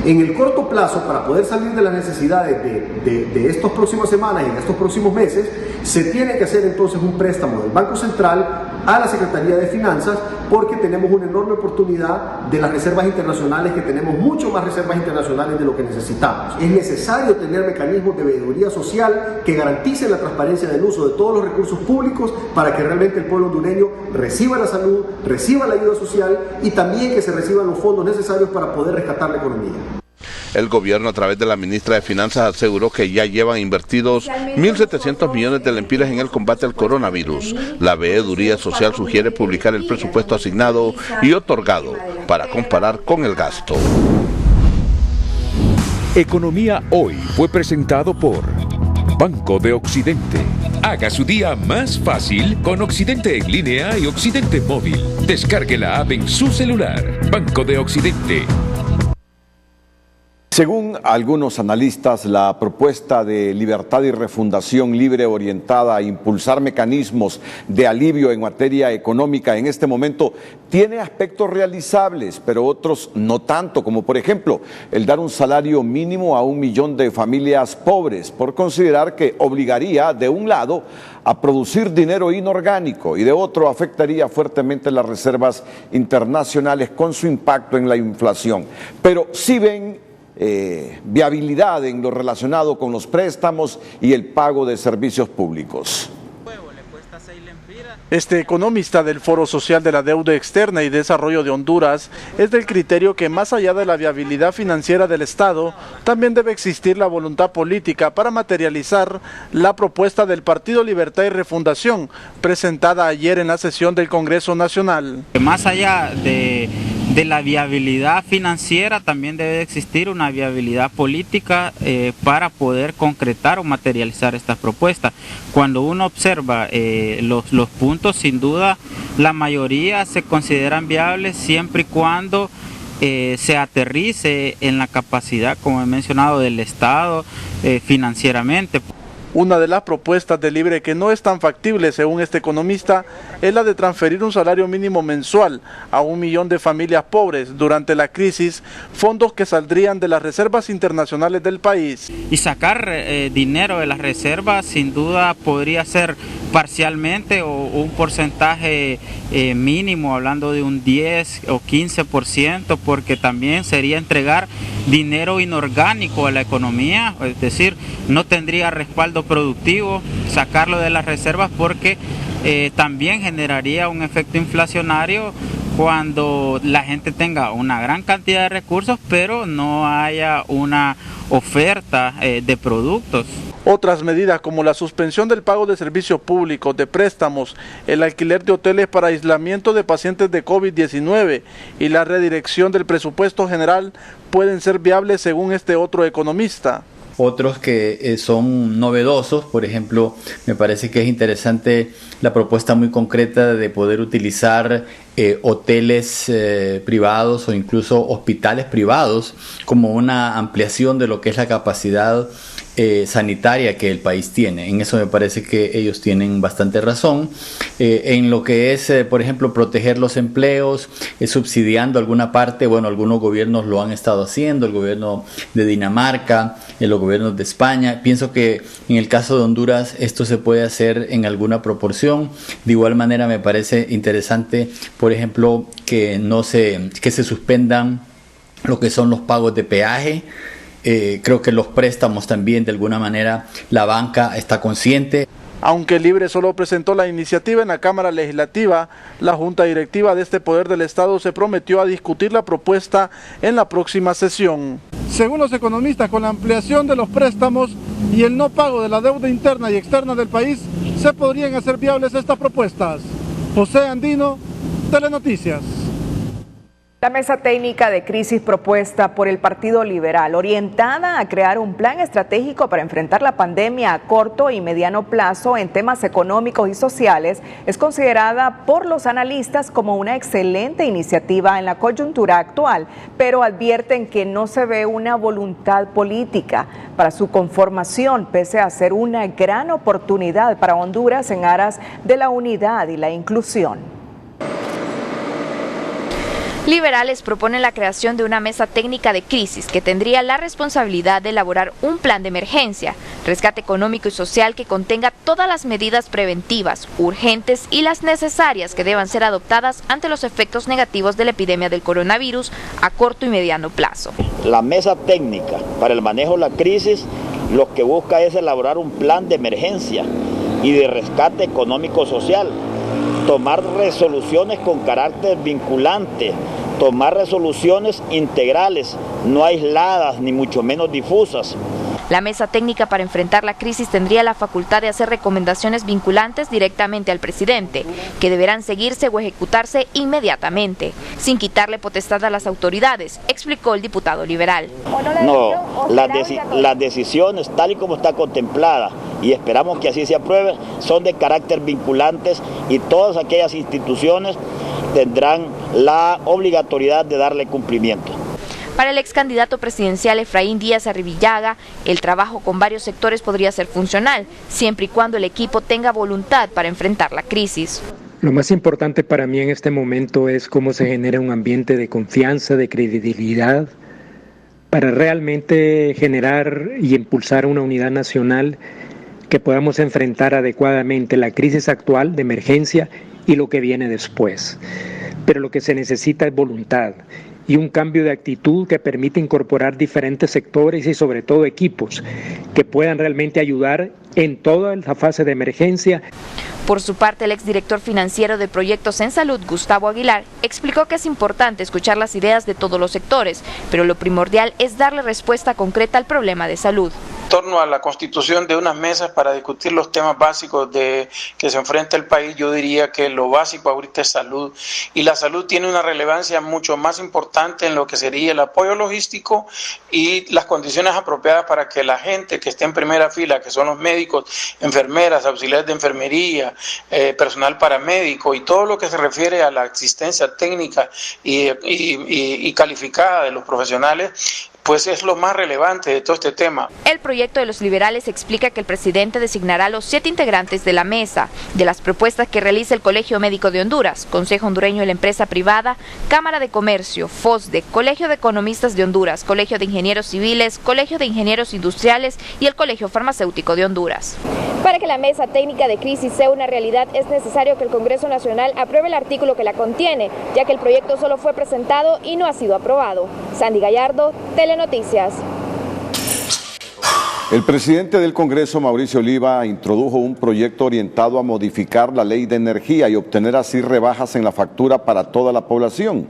En el corto plazo, para poder salir de las necesidades de estas próximas semanas y en estos próximos meses, se tiene que hacer entonces un préstamo del Banco Central a la Secretaría de Finanzas, porque tenemos una enorme oportunidad de las reservas internacionales, que tenemos mucho más reservas internacionales de lo que necesitamos. Es necesario tener mecanismos de veeduría social que garanticen la transparencia del uso de todos los recursos públicos para que realmente el pueblo hondureño reciba la salud, reciba la ayuda social y también que se reciban los fondos necesarios para poder rescatar la economía. El gobierno, a través de la ministra de Finanzas, aseguró que ya llevan invertidos 1.700 millones de lempiras en el combate al coronavirus. La veeduría social sugiere publicar el presupuesto asignado y otorgado para comparar con el gasto. Economía Hoy fue presentado por Banco de Occidente. Haga su día más fácil con Occidente en línea y Occidente móvil. Descargue la app en su celular. Banco de Occidente. Según algunos analistas, la propuesta de Libertad y Refundación Libre orientada a impulsar mecanismos de alivio en materia económica en este momento tiene aspectos realizables, pero otros no tanto, como por ejemplo el dar un salario mínimo a 1 millón de familias pobres, por considerar que obligaría de un lado a producir dinero inorgánico y de otro afectaría fuertemente las reservas internacionales con su impacto en la inflación. Pero sí ven viabilidad en lo relacionado con los préstamos y el pago de servicios públicos. Este economista del Foro Social de la Deuda Externa y Desarrollo de Honduras es del criterio que más allá de la viabilidad financiera del Estado, también debe existir la voluntad política para materializar la propuesta del Partido Libertad y Refundación, presentada ayer en la sesión del Congreso Nacional. Más allá de la viabilidad financiera, también debe existir una viabilidad política para poder concretar o materializar estas propuestas. Cuando uno observa los puntos, sin duda la mayoría se consideran viables siempre y cuando se aterrice en la capacidad, como he mencionado, del Estado financieramente. Una de las propuestas de Libre que no es tan factible, según este economista, es la de transferir un salario mínimo mensual a 1 millón de familias pobres durante la crisis, fondos que saldrían de las reservas internacionales del país. Y sacar dinero de las reservas sin duda podría ser parcialmente o un porcentaje mínimo, hablando de un 10 o 15%, porque también sería entregar dinero inorgánico a la economía, es decir, no tendría respaldo productivo sacarlo de las reservas, porque también generaría un efecto inflacionario cuando la gente tenga una gran cantidad de recursos pero no haya una oferta de productos. Otras medidas como la suspensión del pago de servicios públicos, de préstamos, el alquiler de hoteles para aislamiento de pacientes de COVID-19 y la redirección del presupuesto general pueden ser viables según este otro economista. Otros que son novedosos, por ejemplo, me parece que es interesante la propuesta muy concreta de poder utilizar hoteles privados o incluso hospitales privados como una ampliación de lo que es la capacidad sanitaria que el país tiene. En eso me parece que ellos tienen bastante razón. En lo que es, por ejemplo, proteger los empleos, subsidiando alguna parte, bueno, algunos gobiernos lo han estado haciendo, el gobierno de Dinamarca, los gobiernos de España. Pienso que en el caso de Honduras esto se puede hacer en alguna proporción. De igual manera me parece interesante, por ejemplo, que se suspendan lo que son los pagos de peaje. Creo que los préstamos también, de alguna manera, la banca está consciente. Aunque Libre solo presentó la iniciativa en la Cámara Legislativa, la Junta Directiva de este Poder del Estado se prometió a discutir la propuesta en la próxima sesión. Según los economistas, con la ampliación de los préstamos y el no pago de la deuda interna y externa del país, se podrían hacer viables estas propuestas. José Andino, Telenoticias. La mesa técnica de crisis propuesta por el Partido Liberal, orientada a crear un plan estratégico para enfrentar la pandemia a corto y mediano plazo en temas económicos y sociales, es considerada por los analistas como una excelente iniciativa en la coyuntura actual, pero advierten que no se ve una voluntad política para su conformación, pese a ser una gran oportunidad para Honduras en aras de la unidad y la inclusión. Liberales proponen la creación de una mesa técnica de crisis que tendría la responsabilidad de elaborar un plan de emergencia, rescate económico y social que contenga todas las medidas preventivas, urgentes y las necesarias que deban ser adoptadas ante los efectos negativos de la epidemia del coronavirus a corto y mediano plazo. La mesa técnica para el manejo de la crisis lo que busca es elaborar un plan de emergencia y de rescate económico-social, tomar resoluciones con carácter vinculante, tomar resoluciones integrales, no aisladas ni mucho menos difusas. La mesa técnica para enfrentar la crisis tendría la facultad de hacer recomendaciones vinculantes directamente al presidente, que deberán seguirse o ejecutarse inmediatamente, sin quitarle potestad a las autoridades, explicó el diputado liberal. No, las decisiones tal y como está contemplada, y esperamos que así se apruebe, son de carácter vinculantes y todas aquellas instituciones tendrán la obligatoriedad de darle cumplimiento. Para el ex candidato presidencial Efraín Díaz Arribillaga, el trabajo con varios sectores podría ser funcional, siempre y cuando el equipo tenga voluntad para enfrentar la crisis. Lo más importante para mí en este momento es cómo se genera un ambiente de confianza, de credibilidad, para realmente generar y impulsar una unidad nacional que podamos enfrentar adecuadamente la crisis actual de emergencia y lo que viene después. Pero lo que se necesita es voluntad y un cambio de actitud que permite incorporar diferentes sectores y sobre todo equipos que puedan realmente ayudar en toda la fase de emergencia. Por su parte, el exdirector financiero de Proyectos en Salud, Gustavo Aguilar, explicó que es importante escuchar las ideas de todos los sectores, pero lo primordial es darle respuesta concreta al problema de salud. En torno a la constitución de unas mesas para discutir los temas básicos que se enfrenta el país, yo diría que lo básico ahorita es salud, y la salud tiene una relevancia mucho más importante en lo que sería el apoyo logístico y las condiciones apropiadas para que la gente que esté en primera fila, que son los médicos, enfermeras, auxiliares de enfermería, personal paramédico y todo lo que se refiere a la asistencia técnica y calificada de los profesionales, pues es lo más relevante de todo este tema. El proyecto de los liberales explica que el presidente designará a los 7 integrantes de la mesa, de las propuestas que realiza el Colegio Médico de Honduras, Consejo Hondureño de la Empresa Privada, Cámara de Comercio, FOSDE, Colegio de Economistas de Honduras, Colegio de Ingenieros Civiles, Colegio de Ingenieros Industriales y el Colegio Farmacéutico de Honduras. Para que la mesa técnica de crisis sea una realidad, es necesario que el Congreso Nacional apruebe el artículo que la contiene, ya que el proyecto solo fue presentado y no ha sido aprobado. Sandy Gallardo, Telenoticias. El presidente del Congreso, Mauricio Oliva, introdujo un proyecto orientado a modificar la ley de energía y obtener así rebajas en la factura para toda la población.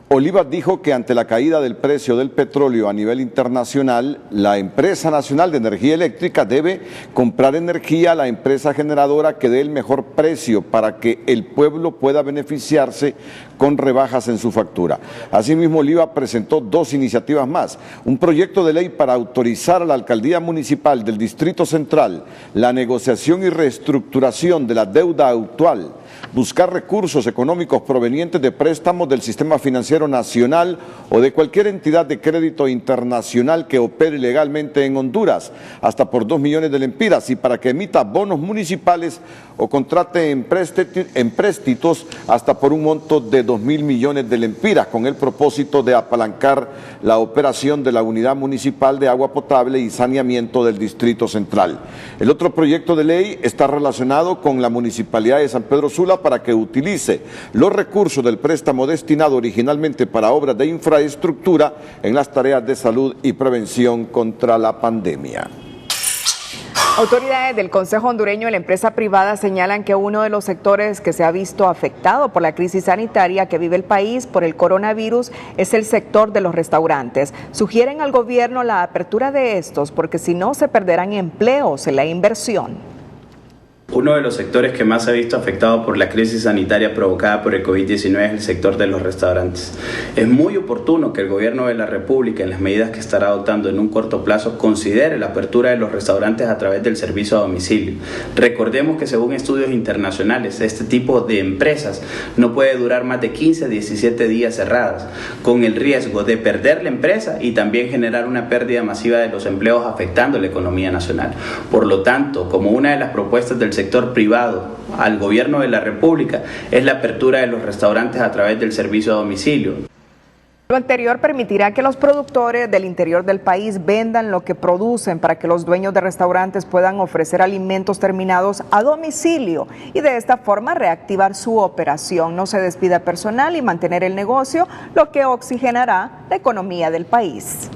Oliva dijo que ante la caída del precio del petróleo a nivel internacional, la empresa nacional de energía eléctrica debe comprar energía a la empresa generadora que dé el mejor precio para que el pueblo pueda beneficiarse con rebajas en su factura. Asimismo, Oliva presentó 2 iniciativas más: un proyecto de ley para autorizar a la Alcaldía Municipal del Distrito Central la negociación y reestructuración de la deuda actual, buscar recursos económicos provenientes de préstamos del sistema financiero nacional o de cualquier entidad de crédito internacional que opere legalmente en Honduras, hasta por 2 millones de lempiras, y para que emita bonos municipales o contrate empréstitos hasta por un monto de 2.000 millones de lempiras, con el propósito de apalancar la operación de la Unidad Municipal de Agua Potable y Saneamiento del Distrito Central. El otro proyecto de ley está relacionado con la Municipalidad de San Pedro Sula para que utilice los recursos del préstamo destinado originalmente para obras de infraestructura en las tareas de salud y prevención contra la pandemia. Autoridades del Consejo Hondureño de la Empresa Privada señalan que uno de los sectores que se ha visto afectado por la crisis sanitaria que vive el país por el coronavirus es el sector de los restaurantes. Sugieren al gobierno la apertura de estos porque si no se perderán empleos en la inversión. Uno de los sectores que más se ha visto afectado por la crisis sanitaria provocada por el COVID-19 es el sector de los restaurantes. Es muy oportuno que el gobierno de la República, en las medidas que estará adoptando en un corto plazo, considere la apertura de los restaurantes a través del servicio a domicilio. Recordemos que según estudios internacionales, este tipo de empresas no puede durar más de 15 a 17 días cerradas, con el riesgo de perder la empresa y también generar una pérdida masiva de los empleos afectando la economía nacional. Por lo tanto, como una de las propuestas del sector privado al gobierno de la República es la apertura de los restaurantes a través del servicio a domicilio. Lo anterior permitirá que los productores del interior del país vendan lo que producen para que los dueños de restaurantes puedan ofrecer alimentos terminados a domicilio y de esta forma reactivar su operación, no se despida personal y mantener el negocio, lo que oxigenará la economía del país.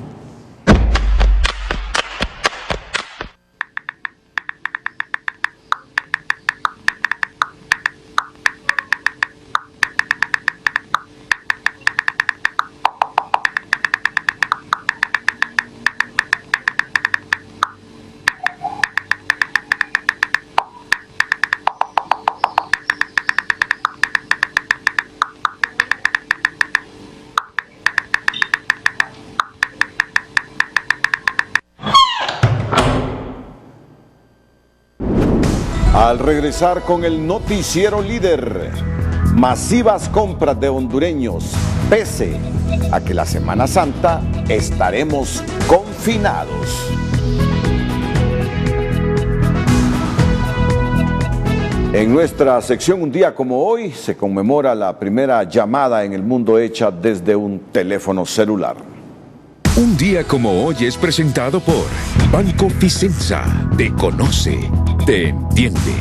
Al regresar con el noticiero líder, masivas compras de hondureños, pese a que la Semana Santa estaremos confinados. En nuestra sección Un día como hoy se conmemora la primera llamada en el mundo hecha desde un teléfono celular. Un día como hoy es presentado por Banco Ficenza. Te conoce, te entiende.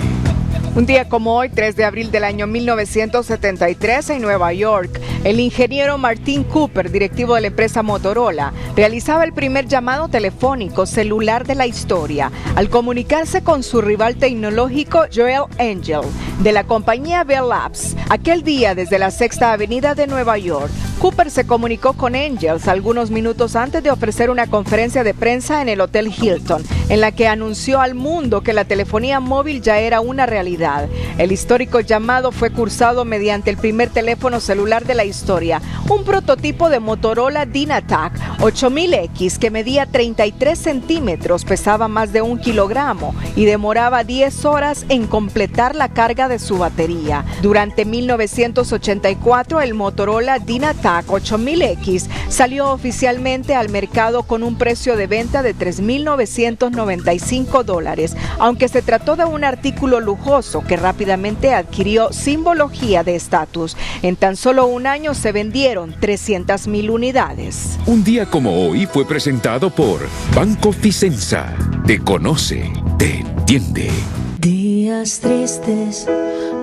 Un día como hoy, 3 de abril del año 1973, en Nueva York, el ingeniero Martin Cooper, directivo de la empresa Motorola, realizaba el primer llamado telefónico celular de la historia al comunicarse con su rival tecnológico Joel Angel, de la compañía Bell Labs. Aquel día, desde la Sexta Avenida de Nueva York, Cooper se comunicó con Angels algunos minutos antes de ofrecer una conferencia de prensa en el Hotel Hilton, en la que anunció al mundo que la telefonía móvil ya era una realidad. El histórico llamado fue cursado mediante el primer teléfono celular de la historia, un prototipo de Motorola Dynatac 8000X que medía 33 centímetros, pesaba más de 1 kilogramo y demoraba 10 horas en completar la carga de su batería. Durante 1984, el Motorola Dynatac Tac 8000X salió oficialmente al mercado con un precio de venta de $3,995, aunque se trató de un artículo lujoso que rápidamente adquirió simbología de estatus. En tan solo un año se vendieron 300,000 unidades. Un día como hoy fue presentado por Banco Ficenza. Te conoce, te entiende. Días tristes,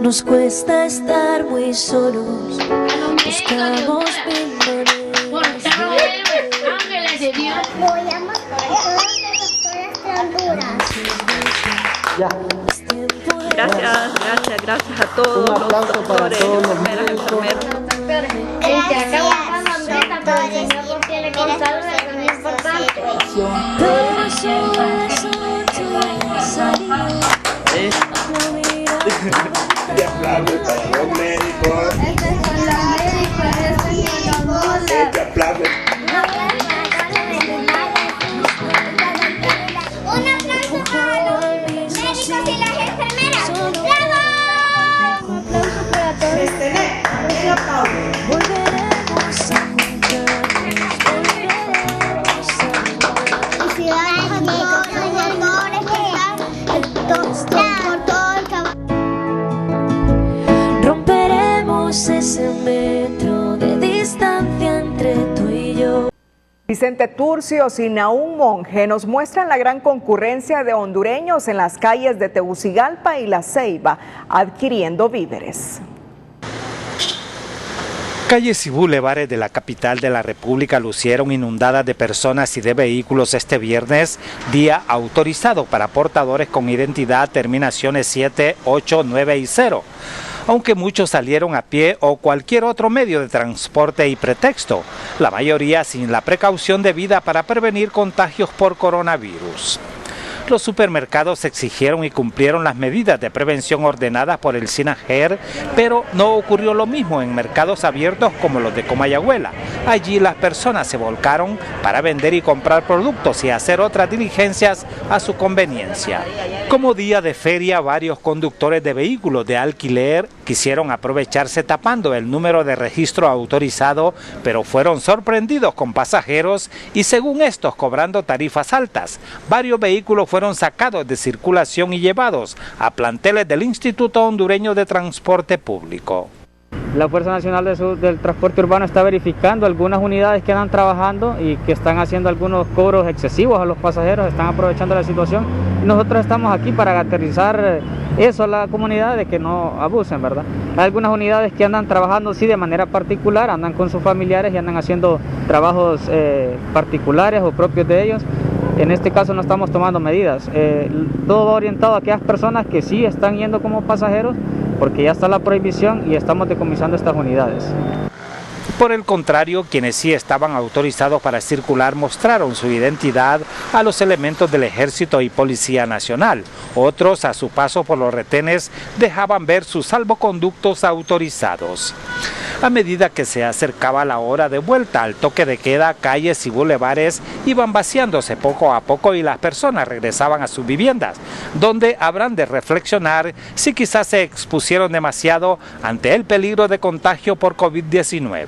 nos cuesta estar muy solos. Buscamos mil maneras. Ángeles de Dios. Gracias a todos los doctores, enfermeras, enfermeros. Romperemos ese metro de distancia entre tú y yo. Vicente Turcios y Naún Monge nos muestran la gran concurrencia de hondureños en las calles de Tegucigalpa y La Ceiba adquiriendo víveres. Calles y bulevares de la capital de la República lucieron inundadas de personas y de vehículos este viernes, día autorizado para portadores con identidad terminaciones 7, 8, 9 y 0. Aunque muchos salieron a pie o cualquier otro medio de transporte y pretexto, la mayoría sin la precaución debida para prevenir contagios por coronavirus. Los supermercados exigieron y cumplieron las medidas de prevención ordenadas por el SINAGER, pero no ocurrió lo mismo en mercados abiertos como los de Comayagüela. Allí las personas se volcaron para vender y comprar productos y hacer otras diligencias a su conveniencia. Como día de feria, varios conductores de vehículos de alquiler quisieron aprovecharse tapando el número de registro autorizado, pero fueron sorprendidos con pasajeros y según estos cobrando tarifas altas. Varios vehículos fueron sacados de circulación y llevados a planteles del Instituto Hondureño de Transporte Público. La Fuerza Nacional del Transporte Urbano está verificando algunas unidades que andan trabajando y que están haciendo algunos cobros excesivos a los pasajeros, están aprovechando la situación. Y nosotros estamos aquí para aterrizar eso a la comunidad de que no abusen, ¿verdad? Hay algunas unidades que andan trabajando sí de manera particular, andan con sus familiares y andan haciendo trabajos particulares o propios de ellos. En este caso no estamos tomando medidas. Todo va orientado a aquellas personas que sí están yendo como pasajeros, porque ya está la prohibición y estamos decomisando estas unidades. Por el contrario, quienes sí estaban autorizados para circular mostraron su identidad a los elementos del Ejército y Policía Nacional. Otros, a su paso por los retenes, dejaban ver sus salvoconductos autorizados. A medida que se acercaba la hora de vuelta al toque de queda, calles y bulevares iban vaciándose poco a poco y las personas regresaban a sus viviendas, donde habrán de reflexionar si quizás se expusieron demasiado ante el peligro de contagio por COVID-19.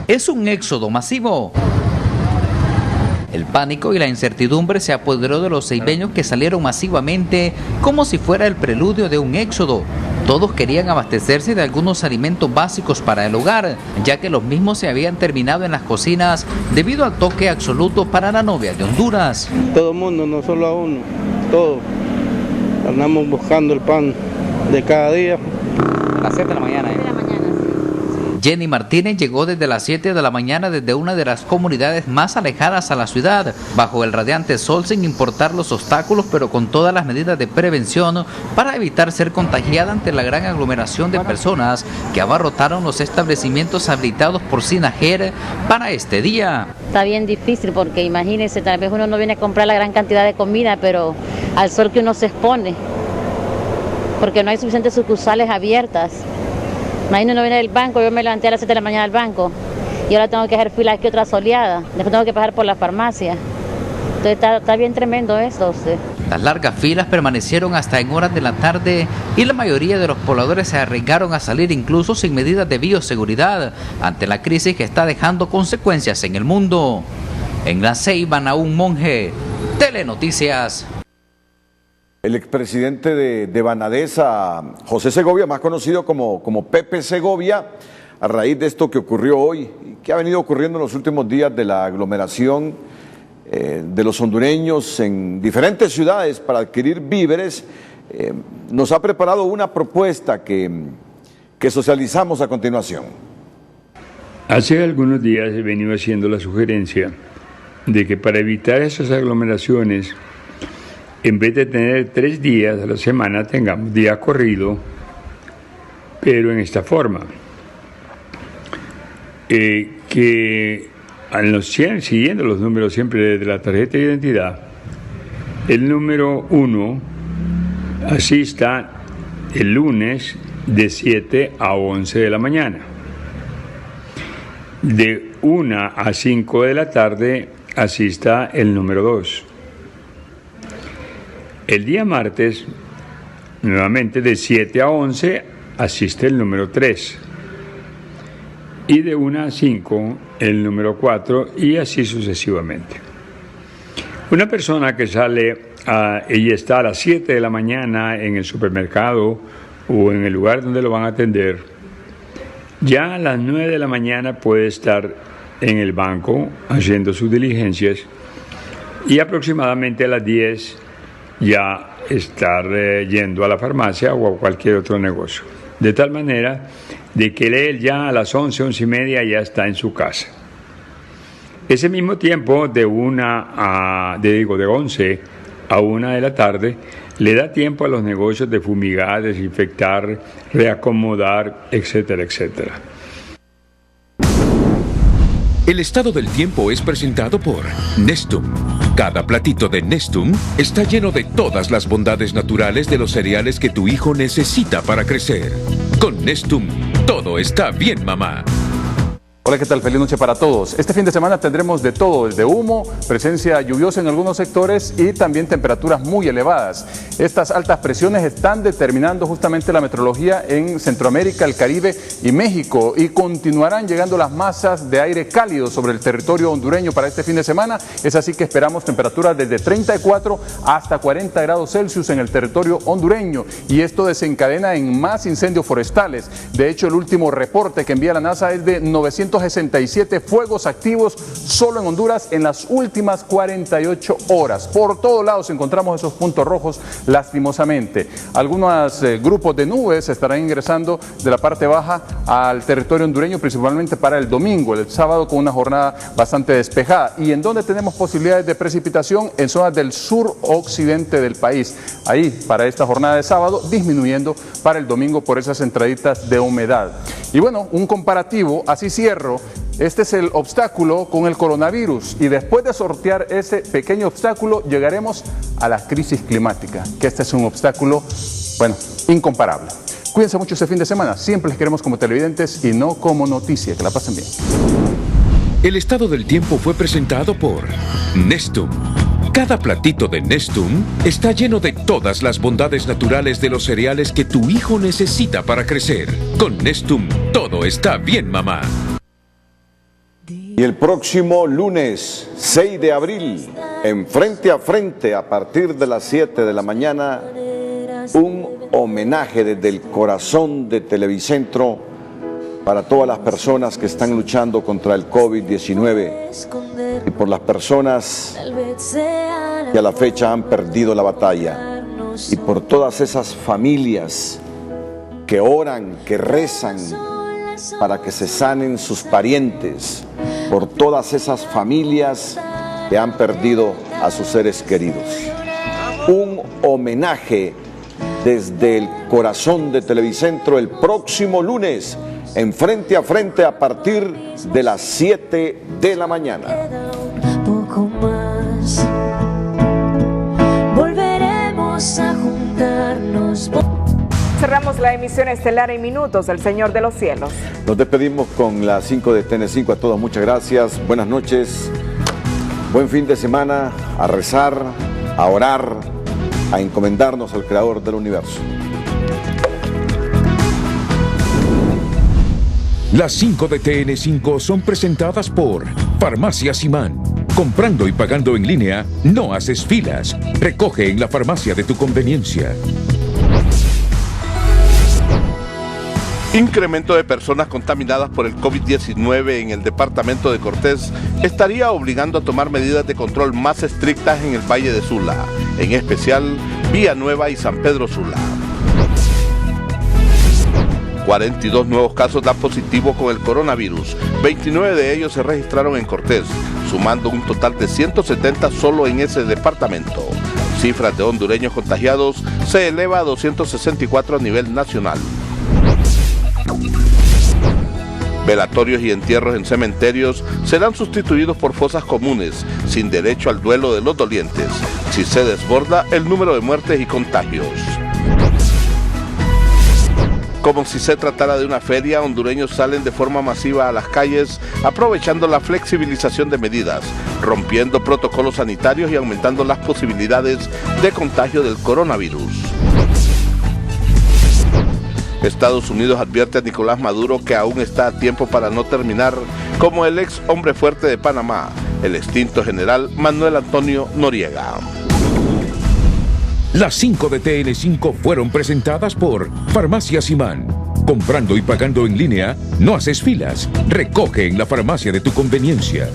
Es un éxodo masivo. El pánico y la incertidumbre se apoderó de los ceibeños que salieron masivamente como si fuera el preludio de un éxodo. Todos querían abastecerse de algunos alimentos básicos para el hogar, ya que los mismos se habían terminado en las cocinas debido al toque absoluto para la novia de Honduras. Todo el mundo, no solo a uno, todos. Andamos buscando el pan de cada día. A las 7 de la mañana. Jenny Martínez llegó desde las 7 de la mañana desde una de las comunidades más alejadas a la ciudad, bajo el radiante sol sin importar los obstáculos, pero con todas las medidas de prevención para evitar ser contagiada ante la gran aglomeración de personas que abarrotaron los establecimientos habilitados por SINAGER para este día. Está bien difícil porque imagínense, tal vez uno no viene a comprar la gran cantidad de comida, pero al sol que uno se expone, porque no hay suficientes sucursales abiertas. Imagínate, uno viene del banco, yo me levanté a las 7 de la mañana al banco y ahora tengo que hacer fila aquí otra soleada, después tengo que pasar por la farmacia. Entonces está bien tremendo esto. Las largas filas permanecieron hasta en horas de la tarde y la mayoría de los pobladores se arriesgaron a salir incluso sin medidas de bioseguridad ante la crisis que está dejando consecuencias en el mundo. En La Ceiba, Naún Monge, Telenoticias. El expresidente de Banadesa, José Segovia, más conocido como Pepe Segovia, a raíz de esto que ocurrió hoy y que ha venido ocurriendo en los últimos días de la aglomeración de los hondureños en diferentes ciudades para adquirir víveres, nos ha preparado una propuesta que socializamos a continuación. Hace algunos días he venido haciendo la sugerencia de que para evitar esas aglomeraciones, en vez de tener 3 días a la semana, tengamos día corrido, pero en esta forma. Que siguiendo los números siempre de la tarjeta de identidad, el número 1 asista el lunes de 7 a 11 de la mañana. De 1 a 5 de la tarde asista el número 2. El día martes, nuevamente de 7 a 11, asiste el número 3. Y de 1 a 5, el número 4, y así sucesivamente. Una persona que sale y está a las 7 de la mañana en el supermercado o en el lugar donde lo van a atender, ya a las 9 de la mañana puede estar en el banco haciendo sus diligencias y aproximadamente a las 10 ya estar yendo a la farmacia o a cualquier otro negocio. De tal manera de que él ya a las 11, 11 y media ya está en su casa. Ese mismo tiempo de 11 a 1 de la tarde le da tiempo a los negocios de fumigar, desinfectar, reacomodar, etcétera, etcétera. El estado del tiempo es presentado por Nestum. Cada platito de Nestum está lleno de todas las bondades naturales de los cereales que tu hijo necesita para crecer. Con Nestum, todo está bien, mamá. Hola, ¿qué tal? Feliz noche para todos. Este fin de semana tendremos de todo, desde humo, presencia lluviosa en algunos sectores y también temperaturas muy elevadas. Estas altas presiones están determinando justamente la meteorología en Centroamérica, el Caribe y México, y continuarán llegando las masas de aire cálido sobre el territorio hondureño para este fin de semana. Es así que esperamos temperaturas desde 34 hasta 40 grados Celsius en el territorio hondureño, y esto desencadena en más incendios forestales. De hecho, el último reporte que envía la NASA es de 967 fuegos activos solo en Honduras en las últimas 48 horas. Por todos lados encontramos esos puntos rojos, lastimosamente. Algunos grupos de nubes estarán ingresando de la parte baja al territorio hondureño, principalmente para el domingo, el sábado, con una jornada bastante despejada. ¿Y en donde tenemos posibilidades de precipitación? En zonas del sur-occidente del país. Ahí, para esta jornada de sábado, disminuyendo para el domingo por esas entraditas de humedad. Y bueno, un comparativo, así cierro. Este es el obstáculo con el coronavirus, y después de sortear ese pequeño obstáculo llegaremos a la crisis climática, que este es un obstáculo, bueno, incomparable. Cuídense mucho este fin de semana, siempre les queremos como televidentes y no como noticia. Que la pasen bien. El estado del tiempo fue presentado por Nestum. Cada platito de Nestum está lleno de todas las bondades naturales de los cereales que tu hijo necesita para crecer. Con Nestum, todo está bien, mamá. Y el próximo lunes 6 de abril, en Frente a Frente, a partir de las 7 de la mañana, un homenaje desde el corazón de Televicentro para todas las personas que están luchando contra el COVID-19 y por las personas que a la fecha han perdido la batalla, y por todas esas familias que oran, que rezan para que se sanen sus parientes, por todas esas familias que han perdido a sus seres queridos. Un homenaje desde el corazón de Televicentro el próximo lunes, en Frente a Frente, a partir de las 7 de la mañana. Poco más. Volveremos a juntarnos. Cerramos la emisión estelar en minutos, El Señor de los Cielos. Nos despedimos con las 5 de TN5. A todos muchas gracias, buenas noches, buen fin de semana, a rezar, a orar, a encomendarnos al Creador del universo. Las 5 de TN5 son presentadas por Farmacia Simán. Comprando y pagando en línea, no haces filas. Recoge en la farmacia de tu conveniencia. Incremento de personas contaminadas por el COVID-19 en el departamento de Cortés estaría obligando a tomar medidas de control más estrictas en el Valle de Sula, en especial Villanueva y San Pedro Sula. 42 nuevos casos dan positivo con el coronavirus, 29 de ellos se registraron en Cortés, sumando un total de 170 solo en ese departamento. Cifras de hondureños contagiados se eleva a 264 a nivel nacional. Velatorios y entierros en cementerios serán sustituidos por fosas comunes, sin derecho al duelo de los dolientes, si se desborda el número de muertes y contagios. Como si se tratara de una feria, hondureños salen de forma masiva a las calles, aprovechando la flexibilización de medidas, rompiendo protocolos sanitarios y aumentando las posibilidades de contagio del coronavirus. Estados Unidos advierte a Nicolás Maduro que aún está a tiempo para no terminar como el ex hombre fuerte de Panamá, el extinto general Manuel Antonio Noriega. Las 5 de TN5 fueron presentadas por Farmacia Simán. Comprando y pagando en línea, no haces filas. Recoge en la farmacia de tu conveniencia.